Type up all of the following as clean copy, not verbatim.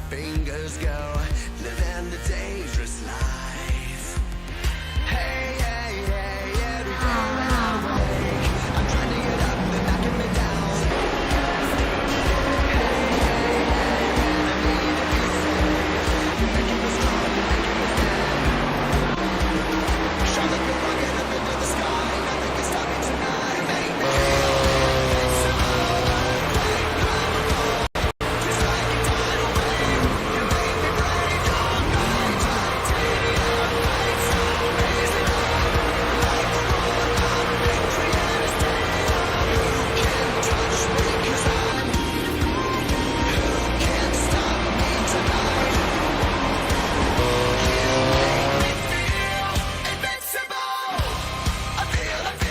Fingers go, living the dangerous life. Hey, hey, hey, every day when I wake, I'm trying to get up and knocking me down. Hey, hey, hey, man, I need to be safe. You're making me strong, you're making me stand. Shine like a rocket up into the sky, nothing can stop me tonight. Make me invincible, earthquake, powerful, just like a tidal wave. You make me brave, don't night, titanium, lights out, raising up, like the roar of victory and its day. Who can touch me? 'Cause I'm who can stop me tonight? You make me feel invincible. I feel it,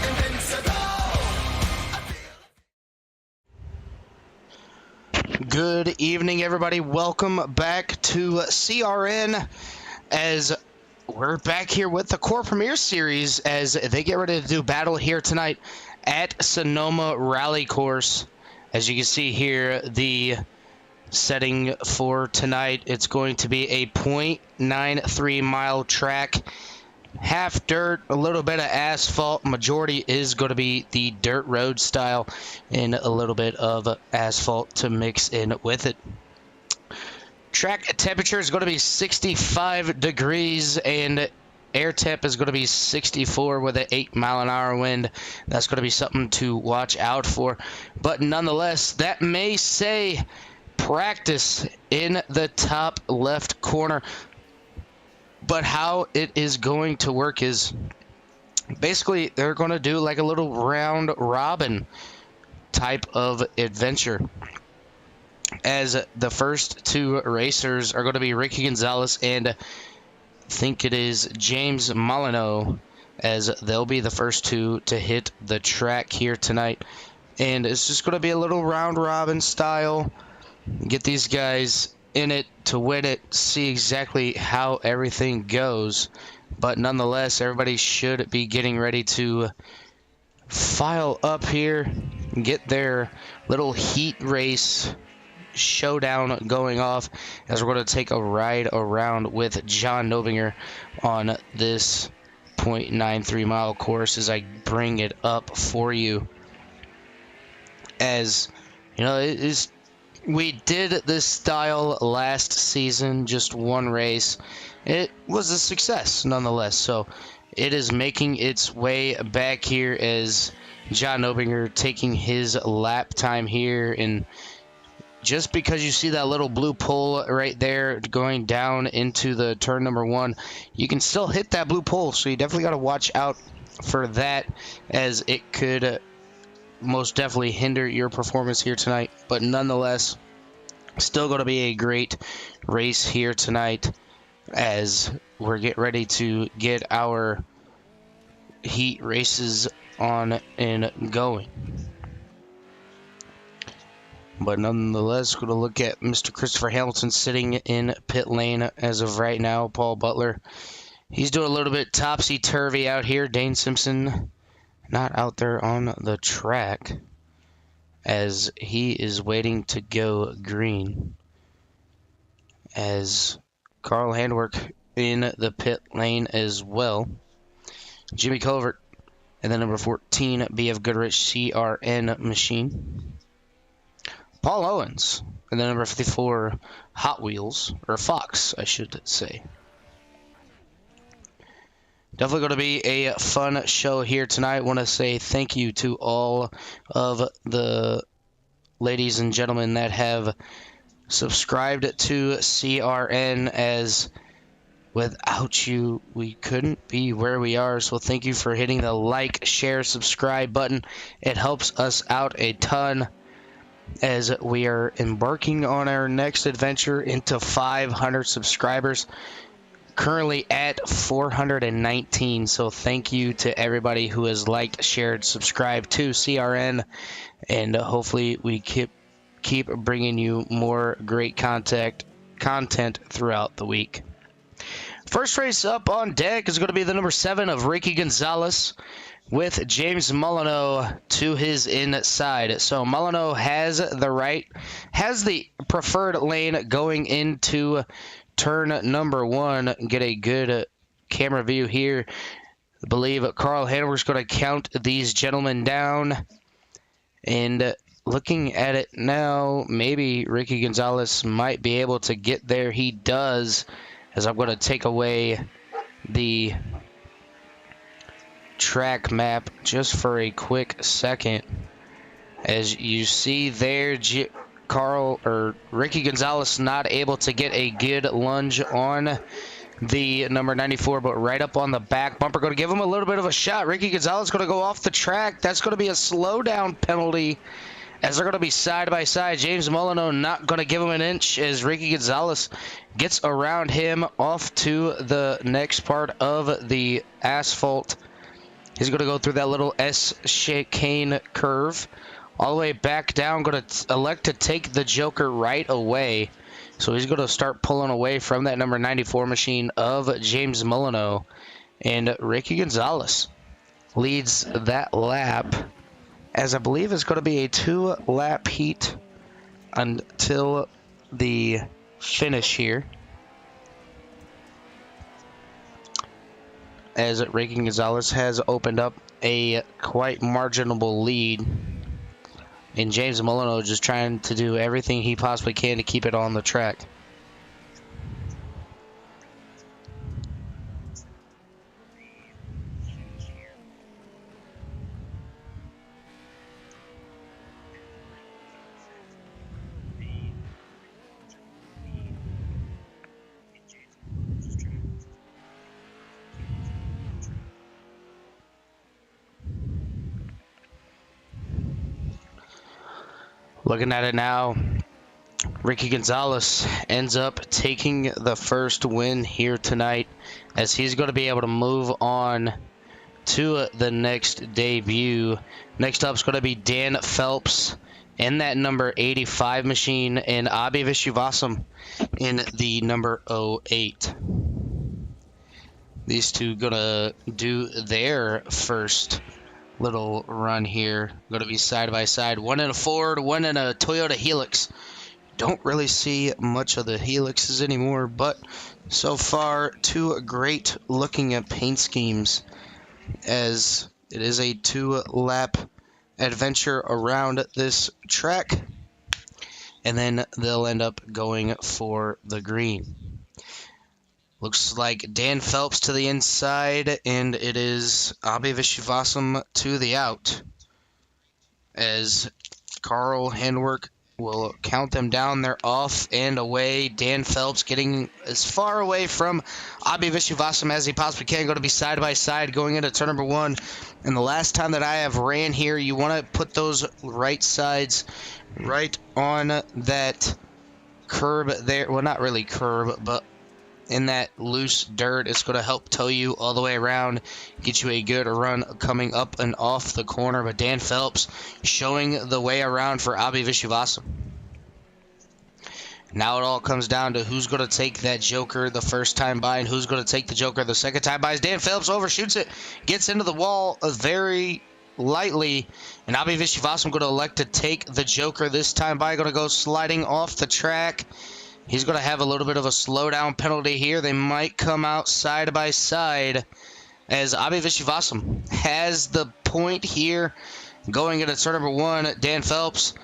invincible. I feel Good evening, everybody. Welcome back to CRN as we're back here with the Core Premier Series as they get ready to do battle here tonight at Sonoma Rallycross. As you can see here, the setting for tonight, it's going to be a 0.93 mile track. Half dirt, a little bit of asphalt. Majority is going to be the dirt road style and a little bit of asphalt to mix in with it. Track temperature is going to be 65 degrees and air temp is going to be 64 with an 8-mile-an-hour wind. That's going to be something to watch out for. But nonetheless, that may say practice in the top left corner. But how it is going to work is basically they're going to do like a little round robin type of adventure. As the first two racers are going to be Ricky Gonzalez and I think it is James Molyneux, as they'll be the first two to hit the track here tonight. And it's just going to be a little round robin style. Get these guys in it to win it, see exactly how everything goes. But nonetheless, everybody should be getting ready to file up here and get their little heat race showdown going off as we're going to take a ride around with John Nobinger on this 0.93 mile course as I bring it up for you. As you know, it is. We did this style last season, just one race. It was a success nonetheless, so it is making its way back here as John Nobinger taking his lap time here. And just because you see that little blue pole right there going down into the turn number 1, you can still hit that blue pole, so you definitely got to watch out for that as it could most definitely hinder your performance here tonight. But nonetheless, still going to be a great race here tonight as we're getting ready to get our heat races on and going. But nonetheless, going to look at Mr. Christopher Hamilton sitting in pit lane as of right now. Paul Butler, he's doing a little bit topsy-turvy out here. Dane Simpson not out there on the track as he is waiting to go green. As Carl Handwerk in the pit lane as well. Jimmy Covert and then number 14, BF Goodrich CRN machine. Paul Owens and then number 54, Hot Wheels, or Fox, I should say. Definitely going to be a fun show here tonight. I want to say thank you to all of the ladies and gentlemen that have subscribed to CRN, as without you, we couldn't be where we are. So thank you for hitting the like, share, subscribe button. It helps us out a ton as we are embarking on our next adventure into 500 subscribers. Currently at 419, so thank you to everybody who has liked, shared, subscribed to CRN, and hopefully we keep bringing you more great content throughout the week. First race up on deck is going to be the number 7 of Ricky Gonzalez with James Molyneux to his inside. So Molyneux has the preferred lane going into turn number 1. Get a good camera view here. I believe Carl Hanwer's going to count these gentlemen down. And looking at it now, maybe Ricky Gonzalez might be able to get there. He does, as I'm going to take away the track map just for a quick second. As you see there, Ricky Gonzalez not able to get a good lunge on the number 94, but right up on the back bumper. Going to give him a little bit of a shot. Ricky Gonzalez going to go off the track. That's going to be a slowdown penalty as they're going to be side by side. James Molyneux not going to give him an inch as Ricky Gonzalez gets around him off to the next part of the asphalt. He's going to go through that little S-chicane curve all the way back down. Going to elect to take the Joker right away. So he's going to start pulling away from that number 94 machine of James Molyneux. And Ricky Gonzalez leads that lap, as I believe it's going to be a 2-lap heat until the finish here. As Ricky Gonzalez has opened up a quite marginable lead. And James Molyneux just trying to do everything he possibly can to keep it on the track. Looking at it now, Ricky Gonzalez ends up taking the first win here tonight, as he's going to be able to move on to the next debut. Next up is going to be Dan Phelps in that number 85 machine, and Abhi Vishwasam in the number 08. These two going to do their first little run here. Going to be side by side. One in a Ford, one in a Toyota Helix. Don't really see much of the Helixes anymore, but so far, two great looking at paint schemes, as it is a 2-lap adventure around this track, and then they'll end up going for the green. Looks like Dan Phelps to the inside, and it is Abhi Vishwasam to the out, as Carl Handwerk will count them down. They're off and away. Dan Phelps getting as far away from Abhi Vishwasam as he possibly can. Going to be side by side going into turn number 1. And the last time that I have ran here, you want to put those right sides right on that curb there. Well, not really curb, but in that loose dirt. It's going to help tow you all the way around, get you a good run coming up and off the corner. But Dan Phelps showing the way around for Abhi Vishwasam. Now it all comes down to who's going to take that Joker the first time by and who's going to take the Joker the second time by. As Dan Phelps overshoots it, gets into the wall very lightly, and Abhi Vishwasam going to elect to take the Joker this time by. Going to go sliding off the track. He's going to have a little bit of a slowdown penalty here. They might come out side by side, as Abhi Vishwasam has the point here going into turn number 1. Dan Phelps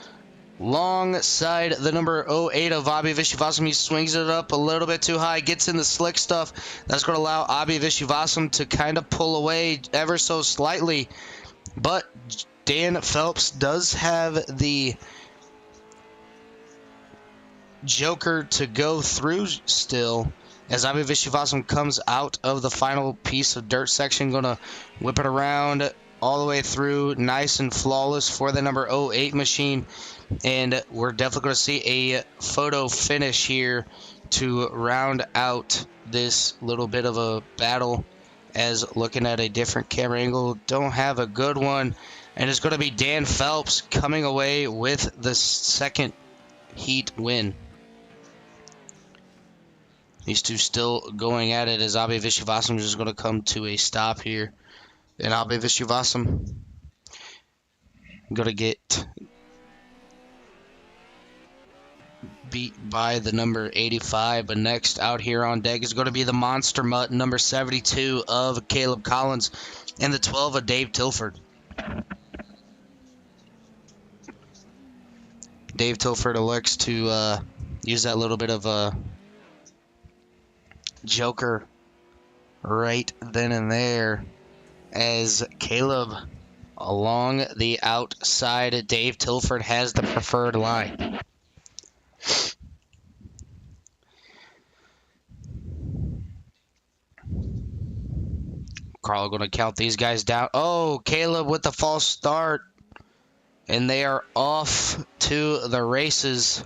long side the number 08 of Abhi Vishwasam. He swings it up a little bit too high, gets in the slick stuff. That's going to allow Abhi Vishwasam to kind of pull away ever so slightly. But Dan Phelps does have the Joker to go through still, as Abhi Vishwasam comes out of the final piece of dirt section. Going to whip it around all the way through, nice and flawless for the number 08 machine. And we're definitely going to see a photo finish here to round out this little bit of a battle, as looking at a different camera angle, don't have a good one. And it's going to be Dan Phelps coming away with the second heat win. These two still going at it as Abe Vishwasam is just going to come to a stop here. And Abe Vishwasam going to get beat by the number 85. But next out here on deck is going to be the Monster Mutt, number 72 of Caleb Collins, and the 12 of Dave Tilford. Dave Tilford elects to use that little bit of a joker right then and there as Caleb along the outside. Dave Tilford has the preferred line. Carl going to count these guys down. Oh, Caleb with the false start. And they are off to the races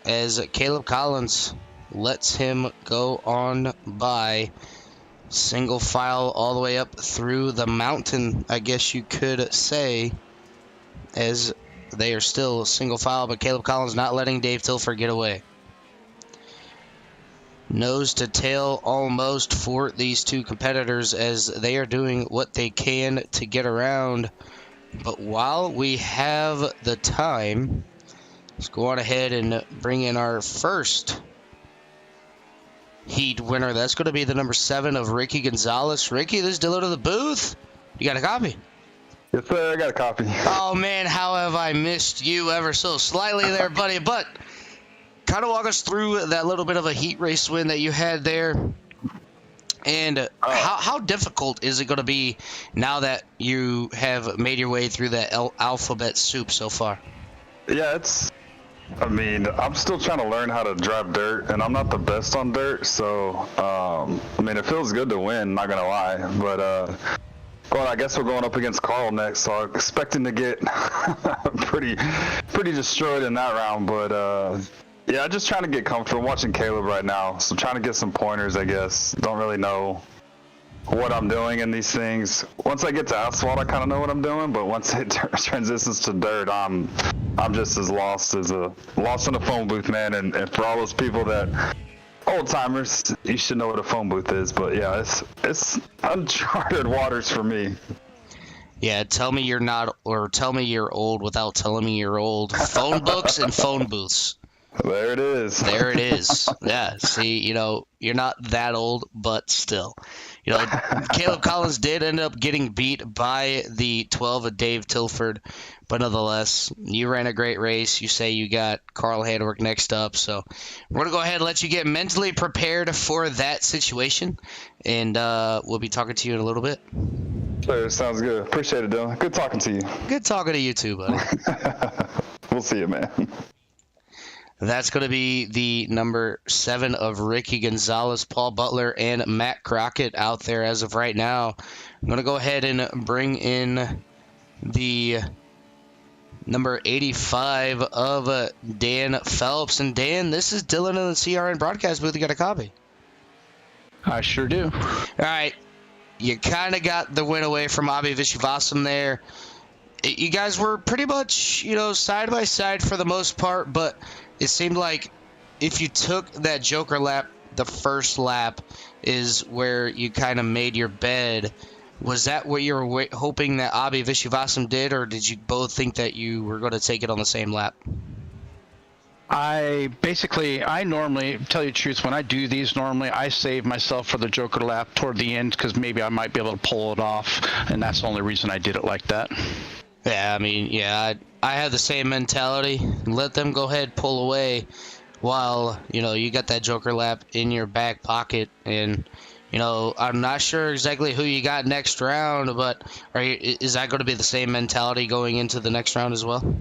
as Caleb Collins lets him go on by. Single file all the way up through the mountain, I guess you could say, as they are still single file, but Caleb Collins not letting Dave Tilford get away. Nose to tail almost for these two competitors as they are doing what they can to get around. But while we have the time, let's go on ahead and bring in our first heat winner. That's going to be the number 7 of Ricky Gonzalez. Ricky, this is Dilo to the booth. You got a copy? Yes, sir. I got a copy. Oh, man, how have I missed you ever so slightly there, buddy. But kind of walk us through that little bit of a heat race win that you had there. And how difficult is it going to be now that you have made your way through that alphabet soup so far? Yeah, I'm still trying to learn how to drive dirt, and I'm not the best on dirt, so, it feels good to win, not going to lie. But, well, I guess we're going up against Carl next, so I'm expecting to get pretty destroyed in that round. But, yeah, just trying to get comfortable. I'm watching Caleb right now, so trying to get some pointers, I guess. Don't really know what I'm doing in these things. Once I get to asphalt, I kind of know what I'm doing, but once it transitions to dirt, I'm just as lost in a phone booth, man. And for all those people that old timers, you should know what a phone booth is. But yeah, it's uncharted waters for me. Yeah, tell me you're not, or tell me you're old without telling me you're old. Phone books and phone booths. There it is. There it is. Yeah, see, you're not that old, but still. Caleb Collins did end up getting beat by the 12 of Dave Tilford, but nonetheless, you ran a great race. You say you got Carl Handwork next up, so we're going to go ahead and let you get mentally prepared for that situation, and we'll be talking to you in a little bit. Sure, sounds good. Appreciate it, Dylan. Good talking to you. Good talking to you too, buddy. We'll see you, man. That's going to be the number 7 of Ricky Gonzalez, Paul Butler, and Matt Crockett out there as of right now. I'm going to go ahead and bring in the number 85 of Dan Phelps. And Dan, this is Dylan in the CRN broadcast booth. You got a copy? I sure do. All right. You kind of got the win away from Abe Vishwasam there. You guys were pretty much, side by side for the most part, but it seemed like if you took that joker lap, the first lap is where you kind of made your bed. Was that what you were hoping that Abe Vishwasam did, or did you both think that you were going to take it on the same lap? I normally, tell you the truth, when I do these, normally I save myself for the joker lap toward the end because maybe I might be able to pull it off, and that's the only reason I did it like that. Yeah, I had the same mentality. Let them go ahead, pull away, while, you got that joker lap in your back pocket. And, I'm not sure exactly who you got next round, but is that going to be the same mentality going into the next round as well?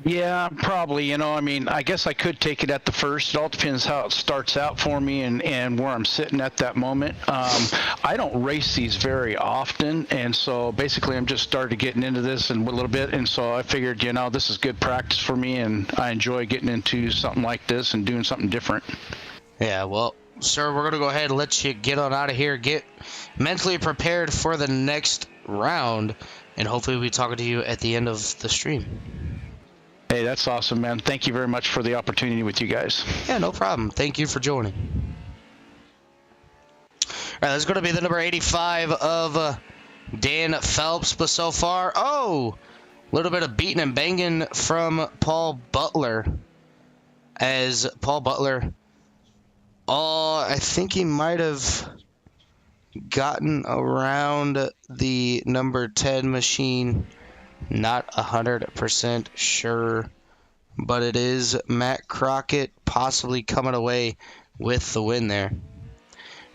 Yeah, probably. I guess I could take it at the first. It all depends how it starts out for me and where I'm sitting at that moment. I don't race these very often, and so basically I'm just started getting into this and a little bit, and so I figured, this is good practice for me, and I enjoy getting into something like this and doing something different. Yeah, well, sir, we're going to go ahead and let you get on out of here, get mentally prepared for the next round, and hopefully we'll be talking to you at the end of the stream. Hey, that's awesome, man. Thank you very much for the opportunity with you guys. Yeah, no problem. Thank you for joining. All right, that's going to be the number 85 of Dan Phelps, but so far, a little bit of beating and banging from Paul Butler. As Paul Butler, I think he might have gotten around the number 10 machine. Not 100% sure, but it is Matt Crockett possibly coming away with the win there.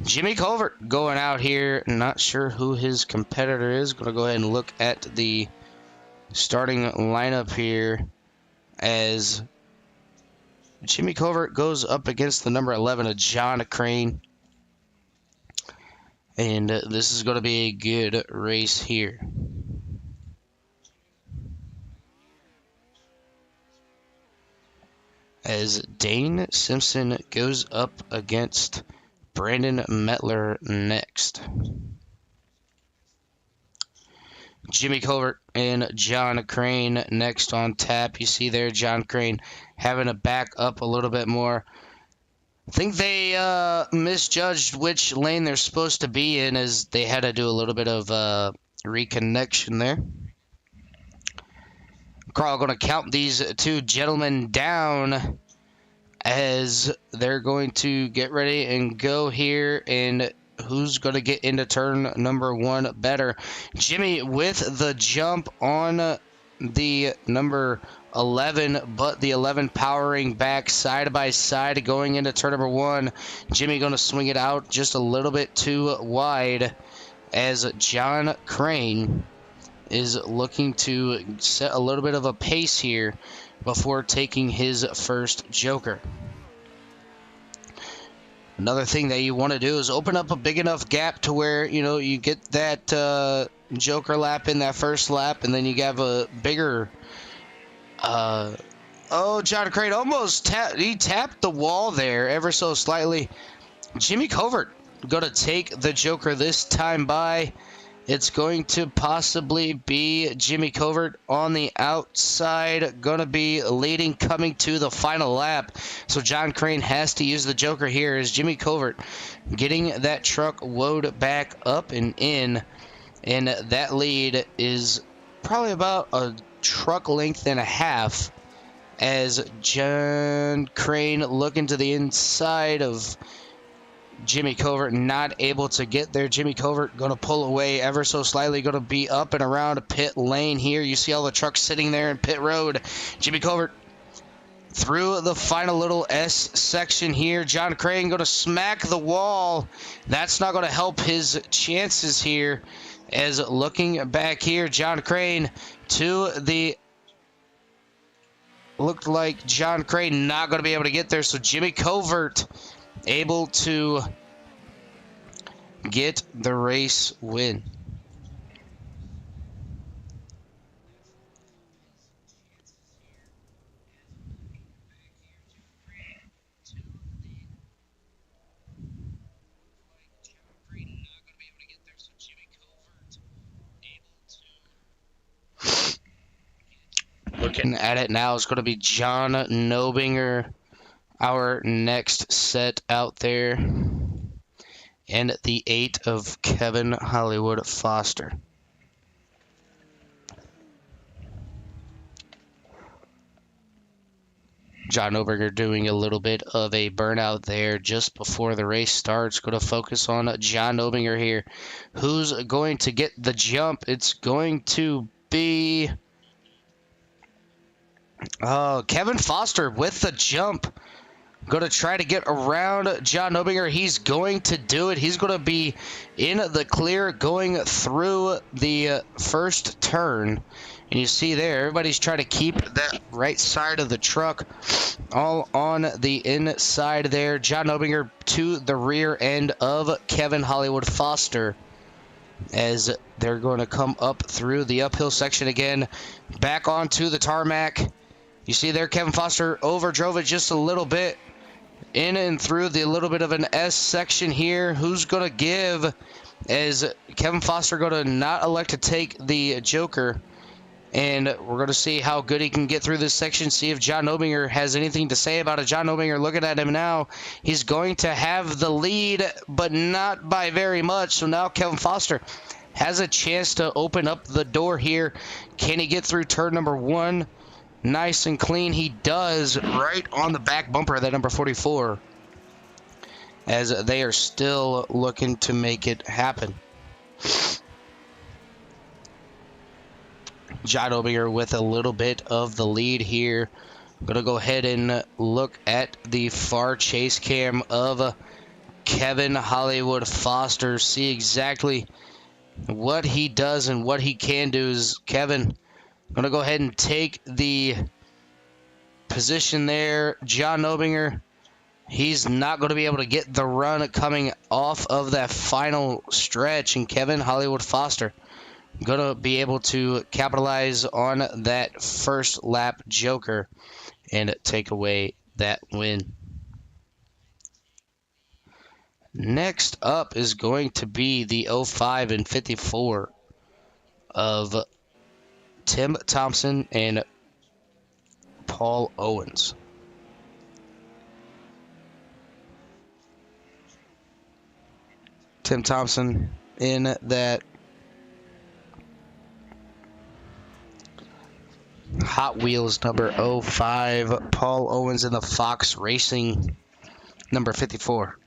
Jimmy Covert going out here. Not sure who his competitor is. Going to go ahead and look at the starting lineup here as Jimmy Covert goes up against the number 11 of John Crane. And this is going to be a good race here. As Dane Simpson goes up against Brandon Metler next. Jimmy Covert and John Crane next on tap. You see there John Crane having to back up a little bit more. I think they misjudged which lane they're supposed to be in as they had to do a little bit of reconnection there. Carl going to count these two gentlemen down as they're going to get ready and go here. And who's going to get into turn number 1 better? Jimmy with the jump on the number 11, but the 11 powering back side by side going into turn number 1. Jimmy going to swing it out just a little bit too wide as John Crane is looking to set a little bit of a pace here before taking his first joker. Another thing that you want to do is open up a big enough gap to where, you get that joker lap in that first lap, and then you have a bigger... John Crane almost tapped the wall there ever so slightly. Jimmy Covert going to take the joker this time by. It's going to possibly be Jimmy Covert on the outside, going to be leading coming to the final lap. So John Crane has to use the joker here as Jimmy Covert getting that truck woed back up and in. And that lead is probably about a truck length and a half as John Crane looking to the inside of Jimmy Covert, not able to get there. Jimmy Covert going to pull away ever so slightly, going to be up and around a pit lane here. You see all the trucks sitting there in pit road. Jimmy Covert through the final little S section here. John Crane going to smack the wall. That's not going to help his chances here. As looking back here, John Crane to the... Looked like John Crane not going to be able to get there. So Jimmy Covert able to get the race win. Looking at it now, it's going to be John Nobinger, our next set out there, and the 8 of Kevin Hollywood Foster. John Nobinger doing a little bit of a burnout there just before the race starts. Going to focus on John Nobinger here. Who's going to get the jump? It's going to be... Kevin Foster with the jump. Going to try to get around John Nobinger. He's going to do it. He's going to be in the clear going through the first turn. And you see there, everybody's trying to keep that right side of the truck all on the inside there. John Nobinger to the rear end of Kevin Hollywood Foster as they're going to come up through the uphill section again, back onto the tarmac. You see there, Kevin Foster overdrove it just a little bit in and through the little bit of an S section here. Who's going to give as Kevin Foster going to not elect to take the joker And we're going to see how good he can get through this section, see if John Obinger has anything to say about it. John Obinger looking at him now. He's going to have the lead, but not by very much. So now Kevin Foster has a chance to open up the door here. Can he get through turn number 1? Nice and clean. He does, right on the back bumper of that number 44, as they are still looking to make it happen. John Obinger with a little bit of the lead here. I'm going to go ahead and look at the far chase cam of Kevin Hollywood Foster. See exactly what he does and what he can do. Is Kevin going to go ahead and take the position there. John Obinger, he's not going to be able to get the run coming off of that final stretch. And Kevin Hollywood Foster going to be able to capitalize on that first lap joker and take away that win. Next up is going to be the 05 and 54 of Tim Thompson and Paul Owens. Tim Thompson in that Hot Wheels number 05. Paul Owens in the Fox Racing number 54.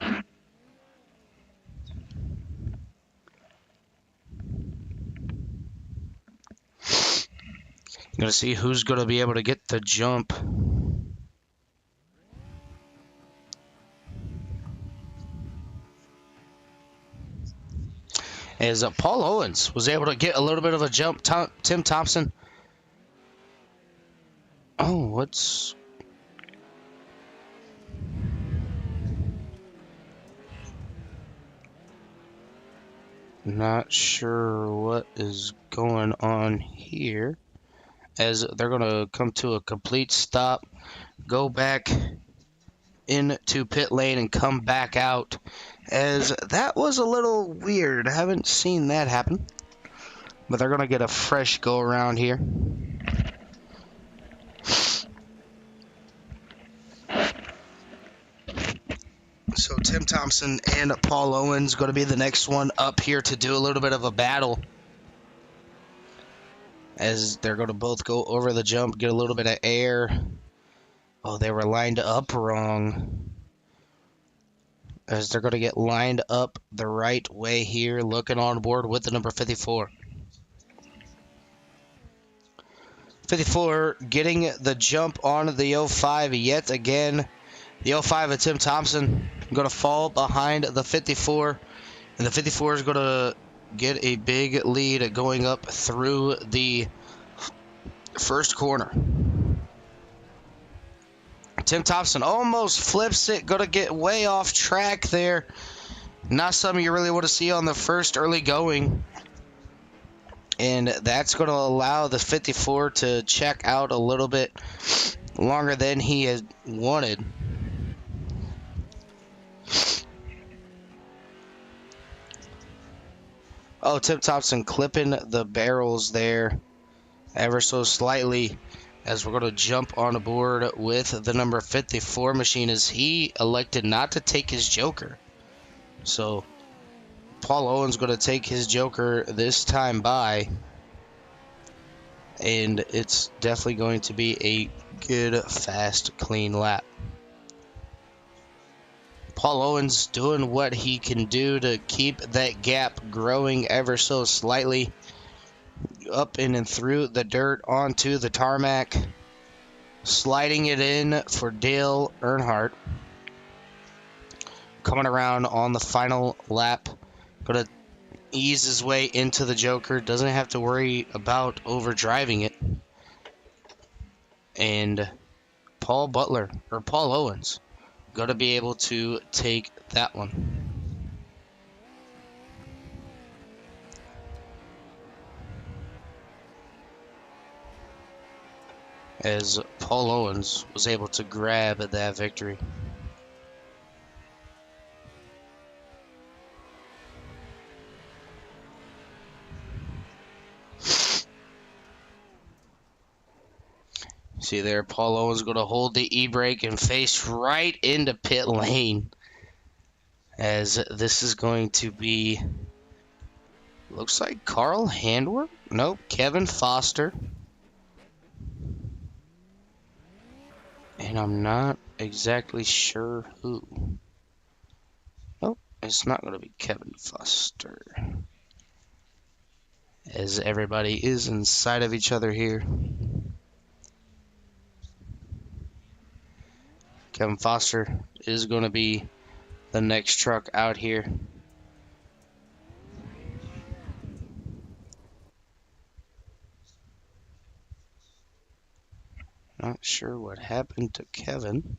Going to see who's going to be able to get the jump. As Paul Owens was able to get a little bit of a jump. Tim Thompson. Oh, what's... Not sure what is going on here. As they're going to come to a complete stop, go back into pit lane and come back out. As that was a little weird. I haven't seen that happen. But they're going to get a fresh go around here. So Tim Thompson and Paul Owens going to be the next one up here to do a little bit of a battle. As they're going to both go over the jump, get a little bit of air. Oh, they were lined up wrong. As they're going to get lined up the right way here, looking on board with the number 54. 54 getting the jump on the 05 yet again. The 05 of Tim Thompson going to fall behind the 54. And the 54 is going to get a big lead going up through the first corner. Tim Thompson almost flips it. Going to get way off track there. Not something you really want to see on the first early going. And that's going to allow the 54 to check out a little bit longer than he had wanted. Oh, Tim Thompson clipping the barrels there ever so slightly as we're going to jump on board with the number 54 machine as he elected not to take his joker. So Paul Owens going to take his joker this time by, and it's definitely going to be a good, fast, clean lap. Paul Owens doing what he can do to keep that gap growing ever so slightly up in and through the dirt onto the tarmac, sliding it in for Dale Earnhardt. Coming around on the final lap, going to ease his way into the joker, doesn't have to worry about overdriving it. And Paul Owens going to be able to take that one. As Paul Owens was able to grab that victory. See there, Paul Owens going to hold the e-brake and face right into pit lane. As this is going to be, looks like Carl Handwer? Nope, Kevin Foster. And I'm not exactly sure who. Nope, it's not going to be Kevin Foster. As everybody is inside of each other here. Kevin Foster is going to be the next truck out here. Not sure what happened to Kevin.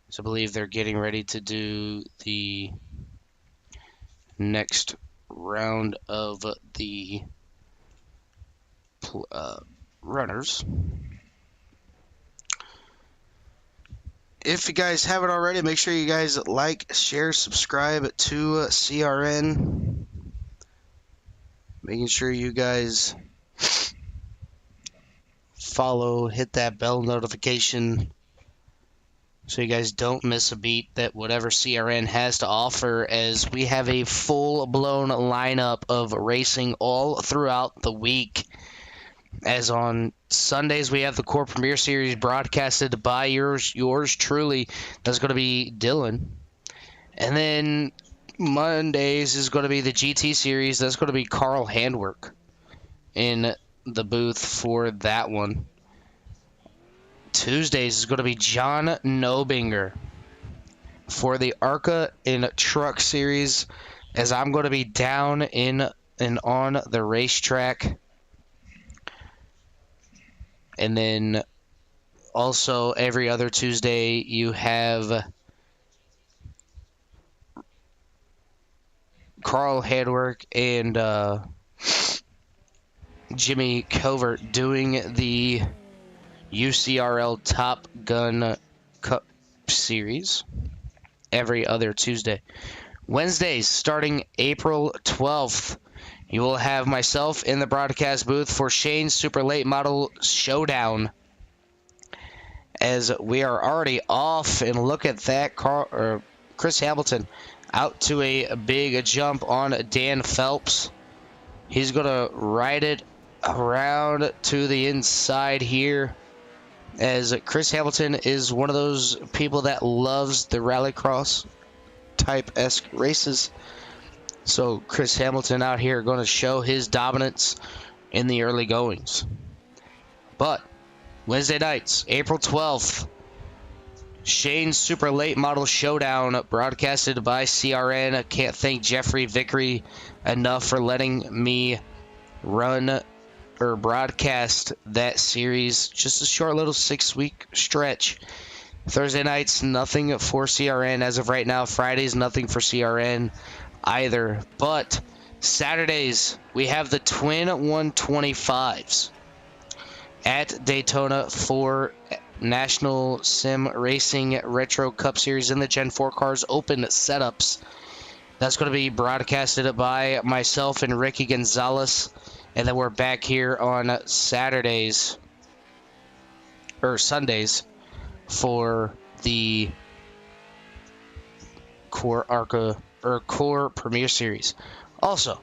So I believe they're getting ready to do the next round of the runners. If you guys haven't already, make sure you guys like, share, subscribe to CRN. Making sure you guys follow, hit that bell notification so you guys don't miss a beat that whatever CRN has to offer, as we have a full-blown lineup of racing all throughout the week. As on Sundays, we have the Core Premier Series broadcasted by yours truly. That's going to be Dylan. And then Mondays is going to be the GT Series. That's going to be Carl Handwerk in the booth for that one. Tuesdays is going to be John Nobinger for the ARCA in Truck Series, as I'm going to be down in and on the racetrack. And then also every other Tuesday you have Carl Handwerk and Jimmy Covert doing the UCRL Top Gun Cup Series every other Tuesday. Wednesdays, starting April 12th, you will have myself in the broadcast booth for Shane's Super Late Model Showdown. As we are already off, and look at that, Chris Hamilton out to a big jump on Dan Phelps. He's going to ride it around to the inside here, as Chris Hamilton is one of those people that loves the Rallycross type-esque races. So Chris Hamilton out here going to show his dominance in the early goings. But Wednesday nights, April 12th, Shane's Super Late Model Showdown broadcasted by CRN. I can't thank Jeffrey Vickery enough for letting me run or broadcast that series. Just a short little 6-week stretch. Thursday nights, nothing for CRN as of right now. Fridays, nothing for CRN either. But Saturdays, we have the Twin 125s at Daytona for National Sim Racing Retro Cup Series in the Gen 4 Cars Open setups. That's going to be broadcasted by myself and Ricky Gonzalez. And then we're back here on Saturdays or Sundays for the Core ARCA or Core Premier Series. Also,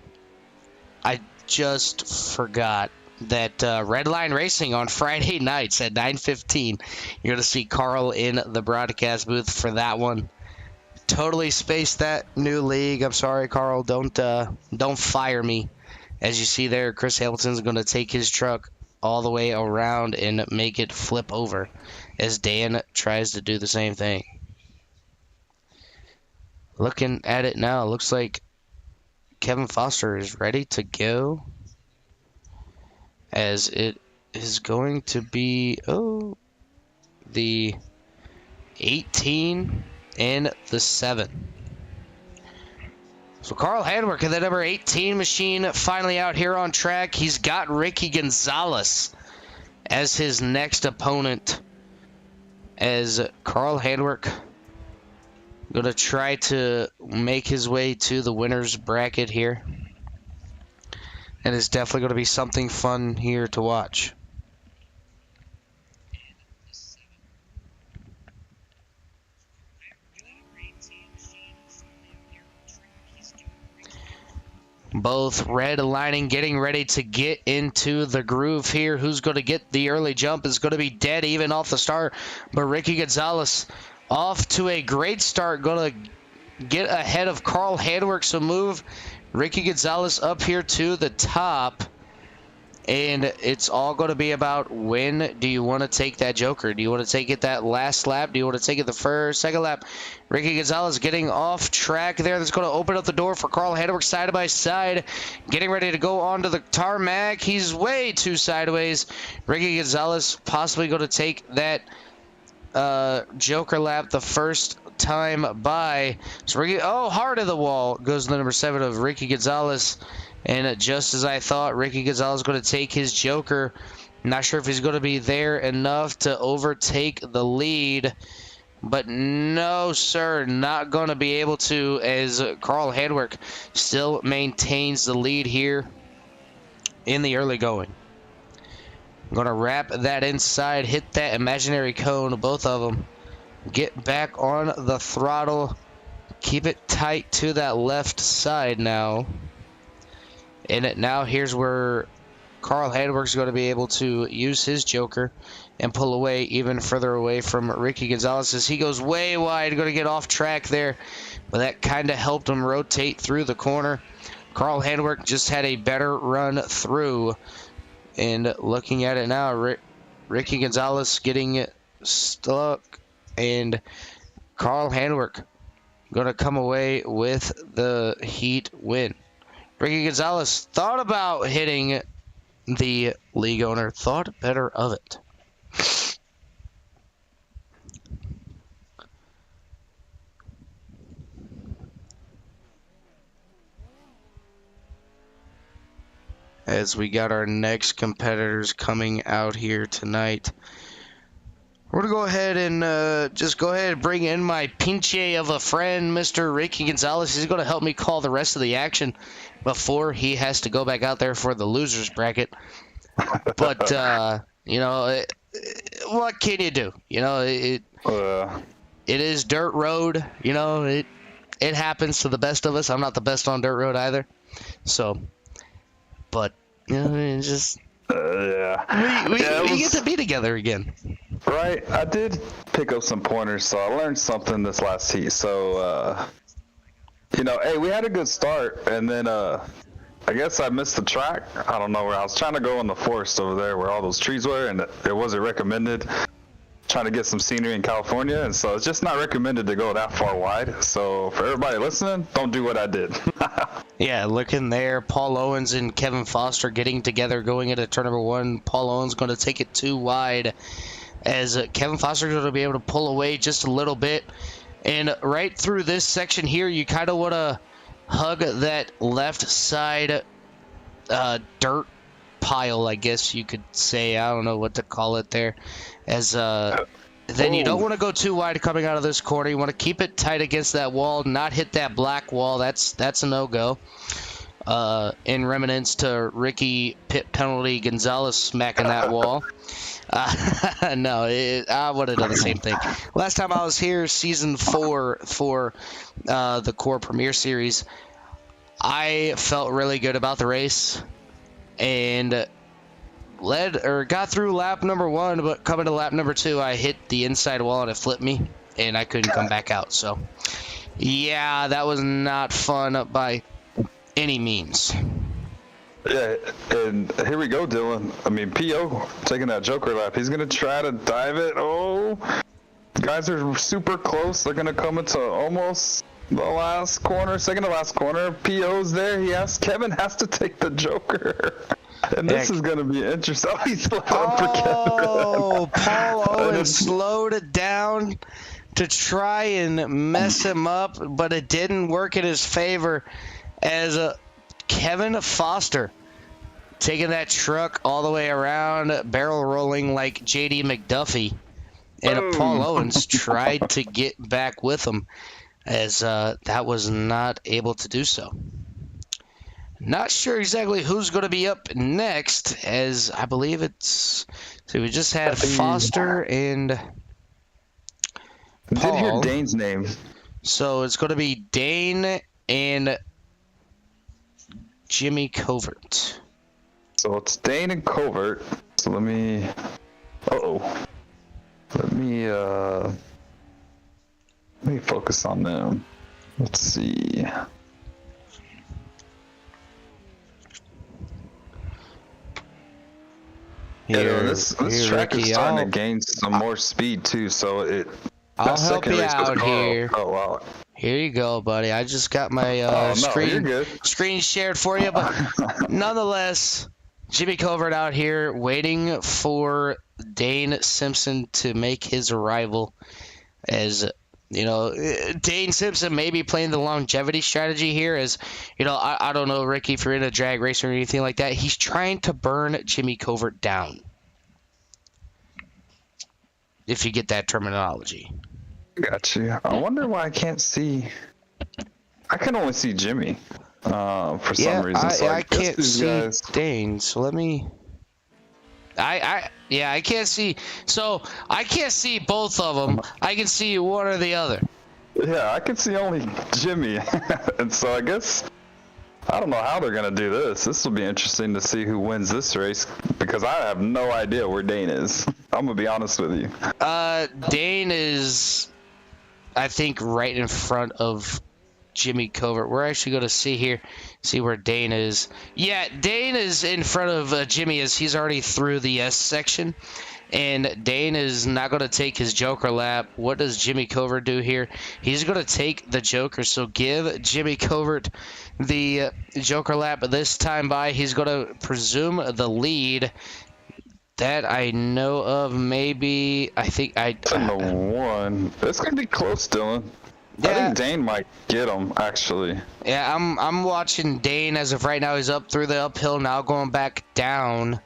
I just forgot that Red Line Racing on Friday nights at 9:15. You're going to see Carl in the broadcast booth for that one. Totally spaced that new league. I'm sorry, Carl. Don't fire me. As you see there, Chris Hamilton's going to take his truck all the way around and make it flip over, as Dan tries to do the same thing. Looking at it now, it looks like Kevin Foster is ready to go, as it is going to be the 18 and the 7. So Carl Handwerk in the number 18 machine finally out here on track. He's got Ricky Gonzalez as his next opponent, as Carl Handwerk going to try to make his way to the winner's bracket here. It is definitely going to be something fun here to watch. Both red lining getting ready to get into the groove here. Who's going to get the early jump is going to be dead even off the start. But Ricky Gonzalez off to a great start. Going to get ahead of Carl Handwerk. So move Ricky Gonzalez up here to the top. And it's all going to be about when do you want to take that joker? Do you want to take it that last lap? Do you want to take it the first, second lap? Ricky Gonzalez getting off track there. That's going to open up the door for Carl Handwerk side by side. Getting ready to go onto the tarmac. He's way too sideways. Ricky Gonzalez possibly going to take that joker lap the first time by. So Ricky, hard of the wall goes the number 7 of Ricky Gonzalez. And just as I thought, Ricky Gonzalez is going to take his joker. Not sure if he's going to be there enough to overtake the lead. But no, sir, not going to be able to, as Carl Handwerk still maintains the lead here in the early going. I'm going to wrap that inside, hit that imaginary cone, both of them. Get back on the throttle. Keep it tight to that left side now. And now here's where Carl Handwerk is going to be able to use his joker and pull away even further away from Ricky Gonzalez as he goes way wide, going to get off track there. But that kind of helped him rotate through the corner. Carl Handwerk just had a better run through. And looking at it now, Ricky Gonzalez getting stuck. And Carl Handwerk going to come away with the heat win. Ricky Gonzalez thought about hitting the league owner, thought better of it. As we got our next competitors coming out here tonight. We're going to go ahead and just go ahead and bring in my pinche of a friend, Mr. Ricky Gonzalez. He's going to help me call the rest of the action before he has to go back out there for the losers bracket. But, what can you do? It is dirt road. It happens to the best of us. I'm not the best on dirt road either. So, but, it's just... We get to be together again. Right. I did pick up some pointers, so I learned something this last heat. So, hey, we had a good start, and then I guess I missed the track. I don't know where I was trying to go in the forest over there where all those trees were, and it wasn't recommended. Trying to get some scenery in California, and so it's just not recommended to go that far wide. So for everybody listening, don't do what I did. Yeah, looking there, Paul Owens and Kevin Foster getting together going into turn number 1. Paul Owens going to take it too wide as Kevin Foster is going to be able to pull away just a little bit. And right through this section here, you kind of want to hug that left side dirt pile, I guess you could say. I don't know what to call it there. As then you don't want to go too wide coming out of this corner. You want to keep it tight against that wall, not hit that black wall. That's a no-go. In remnants to Ricky pit penalty Gonzalez smacking that wall. No, I would have done the same thing. Last time I was here, season 4 for the Core Premier Series, I felt really good about the race and got through lap number 1, but coming to lap number 2, I hit the inside wall and it flipped me, and I couldn't come back out. So, yeah, that was not fun by any means. Yeah, and here we go, Dylan. I mean, P.O. taking that joker lap. He's going to try to dive it. Oh, guys are super close. They're going to come into almost the last corner, second to last corner. P.O.'s there. Kevin has to take the joker. And this is going to be interesting. Oh, he's slowed for Kevin. Paul Owens slowed it down to try and mess him up, but it didn't work in his favor as Kevin Foster taking that truck all the way around, barrel rolling like J.D. McDuffie. And Paul Owens tried to get back with him as that was not able to do so. Not sure exactly who's going to be up next, as I believe it's... So we just had Foster and Did hear Paul. Dane's name. So it's going to be Dane and Jimmy Covert. So it's Dane and Covert. So let me... Let me focus on them. Let's see. This track is starting to gain some more speed too, so I'll help you out here. Oh wow. Here you go, buddy. I just got my screen shared for you, but nonetheless, Jimmy Covert out here waiting for Dane Simpson to make his arrival. As you know, Dane Simpson may be playing the longevity strategy here. As you know, I don't know, Ricky, if you're in a drag race or anything like that. He's trying to burn Jimmy Covert down, if you get that terminology. Got you. I wonder why I can't see. I can only see Jimmy for some reason. So I can't see Dane. So let me. I can't see. So I can't see both of them. I can see one or the other. Yeah, I can see only Jimmy, and so I guess I don't know how they're gonna do this. This will be interesting to see who wins this race because I have no idea where Dane is. I'm gonna be honest with you. Dane is, I think, right in front of Jimmy Covert. We're actually going to see where Dane is. Yeah, Dane is in front of Jimmy as he's already through the S section. And Dane is not going to take his Joker lap. What does Jimmy Covert do here? He's going to take the Joker. So give Jimmy Covert the Joker lap. But this time by, he's going to presume the lead. That I know of, maybe. I think one. It's going to be close, Dylan. Yeah. I think Dane might get him, actually. Yeah, I'm watching Dane as of right now. He's up through the uphill, now going back down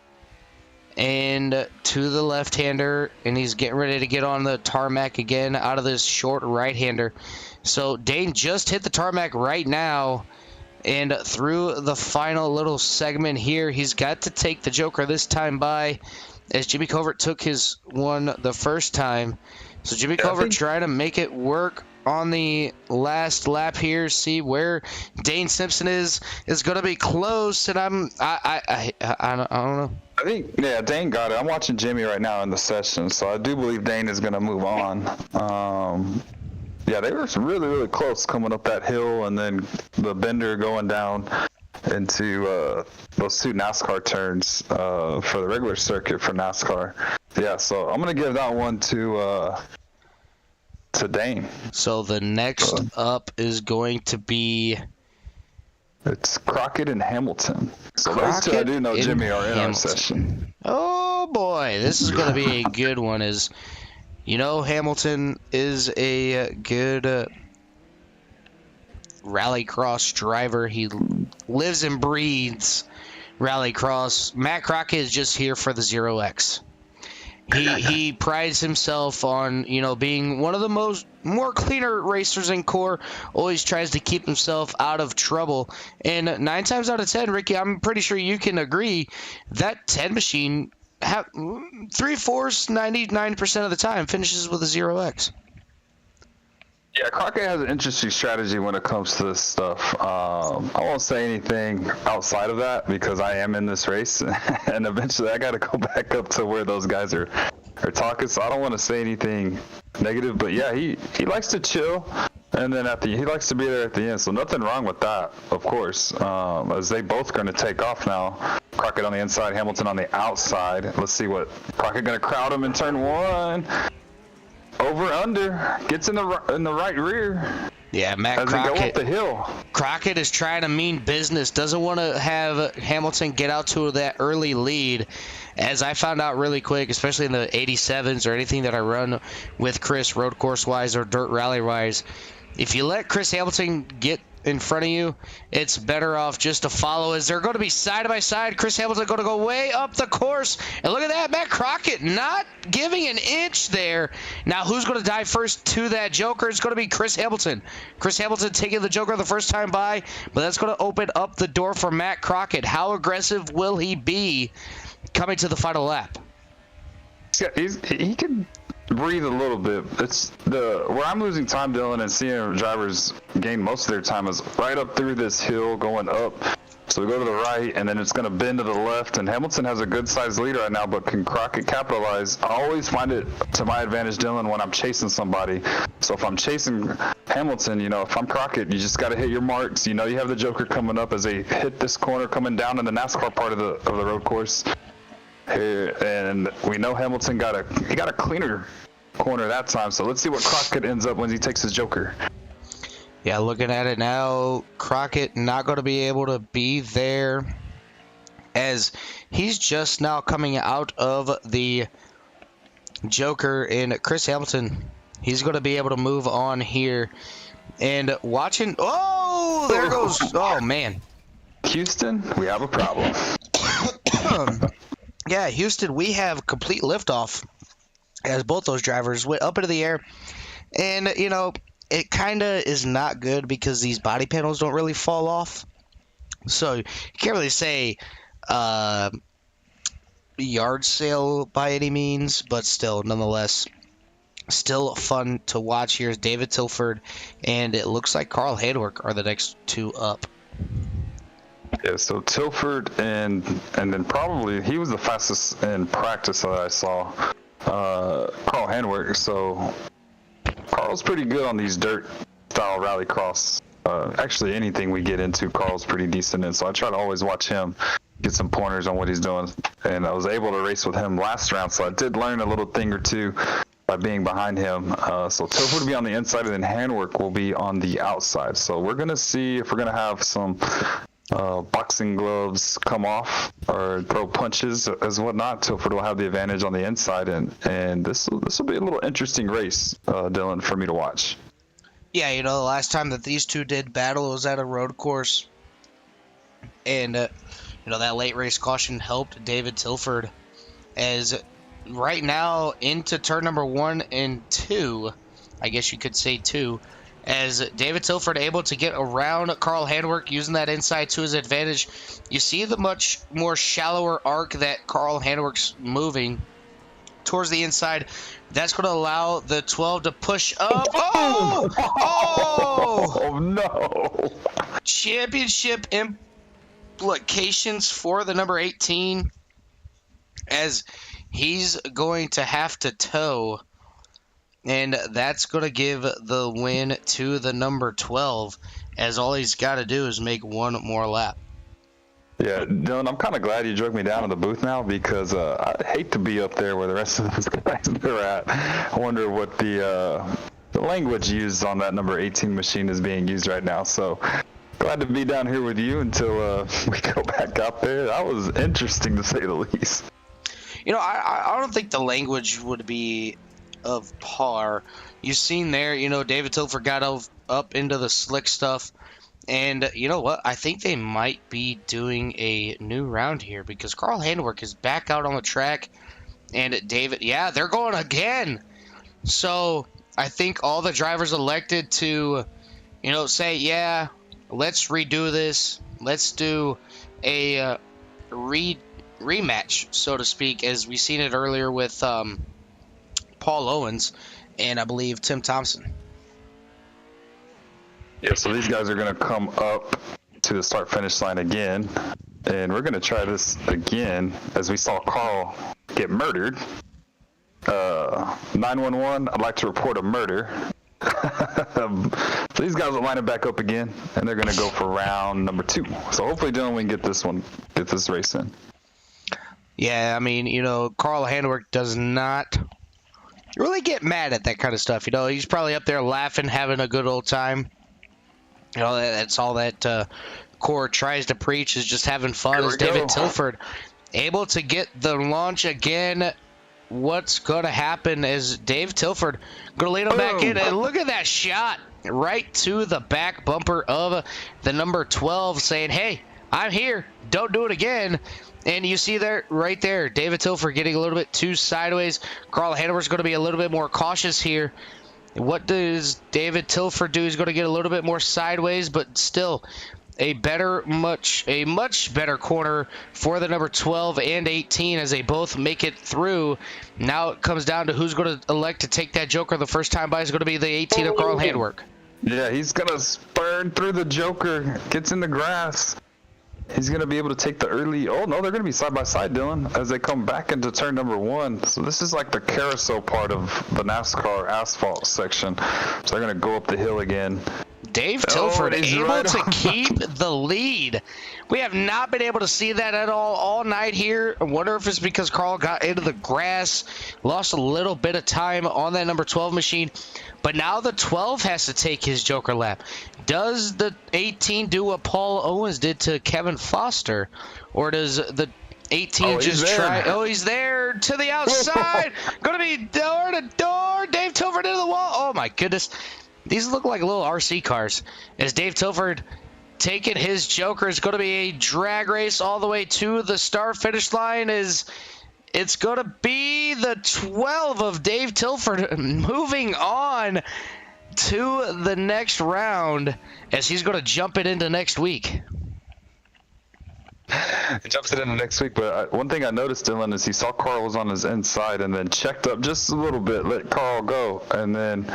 and to the left-hander, and he's getting ready to get on the tarmac again out of this short right-hander. So Dane just hit the tarmac right now, and through the final little segment here, he's got to take the Joker this time by, as Jimmy Covert took his one the first time. So Jimmy Covert trying to make it work on the last lap here. See where Dane Simpson is going to be close, and I don't know. I think Dane got it. I'm watching Jimmy right now in the session, so I do believe Dane is going to move on. Yeah, they were really, really close coming up that hill, and then the bender going down into those two NASCAR turns for the regular circuit for NASCAR. Yeah, so I'm going to give that one to Dane. So the next up is going to be... It's Crockett and Hamilton. So those two I do know Jimmy are in our session. Oh boy, this is going to be a good one. As you know, Hamilton is a good rallycross driver. He lives and breathes rallycross. Matt Crockett is just here for the 0X. He prides himself on, being one of the more cleaner racers in core. Always tries to keep himself out of trouble. And 9 times out of 10, Ricky, I'm pretty sure you can agree that 10 machine 3/4, 99% of the time finishes with a 0X. Yeah, Crockett has an interesting strategy when it comes to this stuff. I won't say anything outside of that because I am in this race, and eventually I got to go back up to where those guys are talking. So I don't want to say anything negative, but yeah, he likes to chill, and then he likes to be there at the end. So nothing wrong with that, of course. As they both going to take off now. Crockett on the inside, Hamilton on the outside. Let's see what Crockett going to crowd him in turn 1. Over under, gets in the right rear. Yeah, Matt Crockett. Go up the hill. Crockett is trying to mean business. Doesn't want to have Hamilton get out to that early lead. As I found out really quick, especially in the 87s or anything that I run with Chris road course wise or dirt rally wise, if you let Chris Hamilton get in front of you, it's better off just to follow as they're going to be side by side. Chris Hamilton going to go way up the course. And look at that, Matt Crockett not giving an inch there. Now, who's going to dive first to that Joker? It's going to be Chris Hamilton. Chris Hamilton taking the Joker the first time by, but that's going to open up the door for Matt Crockett. How aggressive will he be coming to the final lap? Yeah, he can breathe a little bit. It's where I'm losing time, Dylan, and seeing drivers gain most of their time is right up through this hill going up. So we go to the right, and then it's going to bend to the left. And Hamilton has a good-sized lead right now, but can Crockett capitalize? I always find it to my advantage, Dylan, when I'm chasing somebody. So if I'm chasing Hamilton, if I'm Crockett, you just got to hit your marks. You have the Joker coming up as they hit this corner coming down in the NASCAR part of the road course. Here, and we know Hamilton got a cleaner corner that time, so let's see what Crockett ends up when he takes his Joker. Yeah, looking at it now, Crockett not going to be able to be there as he's just now coming out of the Joker, and Chris Hamilton, he's going to be able to move on here. And watching, oh, there goes, oh man. Houston, we have a problem. Yeah, Houston, we have complete liftoff as both those drivers went up into the air. And, it kind of is not good because these body panels don't really fall off. So you can't really say yard sale by any means, but still, nonetheless, still fun to watch. Here's David Tilford, and it looks like Carl Handwerk are the next two up. Yeah, so Tilford and then probably he was the fastest in practice that I saw. Carl Handwerk. So Carl's pretty good on these dirt style rallycross. Actually, anything we get into, Carl's pretty decent in. So I try to always watch him, get some pointers on what he's doing. And I was able to race with him last round, so I did learn a little thing or two by being behind him. So Tilford will be on the inside, and then Handwerk will be on the outside. So we're gonna see if we're gonna have some boxing gloves come off or throw punches as whatnot. Tilford will have the advantage on the inside, and this will be a little interesting race, Dylan, for me to watch. Yeah, the last time that these two did battle, it was at a road course, and that late race caution helped David Tilford, as right now into turn number 1 and 2, I guess you could say 2, as David Tilford able to get around Carl Handwerk using that inside to his advantage. You see the much more shallower arc that Carl Handwerk's moving towards the inside. That's going to allow the 12 to push up. Oh! Oh no! Championship implications for the number 18, as he's going to have to tow. And that's going to give the win to the number 12, as all he's got to do is make one more lap. Yeah, Dylan, I'm kind of glad you drug me down to the booth now, because I hate to be up there where the rest of those guys are at. I wonder what the language used on that number 18 machine is being used right now. So glad to be down here with you until we go back out there. That was interesting, to say the least. I don't think the language would be of par. You've seen there, David Tilford got up into the slick stuff, and you know what? I think they might be doing a new round here, because Carl Handwerk is back out on the track, and David, yeah, they're going again. So I think all the drivers elected to, say, yeah, let's redo this. Let's do a rematch, so to speak, as we seen it earlier with Paul Owens and I believe Tim Thompson. Yeah, so these guys are going to come up to the start-finish line again, and we're going to try this again, as we saw Carl get murdered. 911, I'd like to report a murder. So these guys will line it back up again, and they're going to go for round number 2. So hopefully, Dylan, we can get this race in. Yeah, I mean, Carl Handwerk does not really get mad at that kind of stuff. He's probably up there laughing, having a good old time. That's all that Core tries to preach, is just having fun. As David Tilford able to get the launch again. What's going to happen is Dave Tilford going to lead him back in, and look at that shot. right to the back bumper of the number 12, saying, hey, I'm here. Don't do it again. And you see there, right there, David Tilford getting a little bit too sideways. Carl Hanover's going to be a little bit more cautious here. What does David Tilford do? He's going to get a little bit more sideways, but still a much better corner for the number 12 and 18 as they both make it through. Now it comes down to who's going to elect to take that joker the first time by. Is going to be the 18 of Carl Handwerk. Yeah, he's going to spurn through the joker, gets in the grass. He's going to be able to take the early... Oh, no, they're going to be side by side, Dylan, as they come back into turn number 1. So this is like the carousel part of the NASCAR asphalt section. So they're going to go up the hill again. Dave Tilford able to keep the lead. We have not been able to see that at all night here. I wonder if it's because Carl got into the grass, lost a little bit of time on that number 12 machine. But now the 12 has to take his joker lap. Does the 18 do what Paul Owens did to Kevin Foster? Or does the 18 just try? Oh, he's there to the outside. Going to be door to door. Dave Tilford into the wall. Oh, my goodness. These look like little RC cars. As Dave Tilford taking his joker, is going to be a drag race all the way to the start finish line. It's going to be the 12 of Dave Tilford moving on to the next round as he's going to jump it into next week. He jumps it into next week, but one thing I noticed, Dylan, is he saw Carl was on his inside and then checked up just a little bit, let Carl go, and then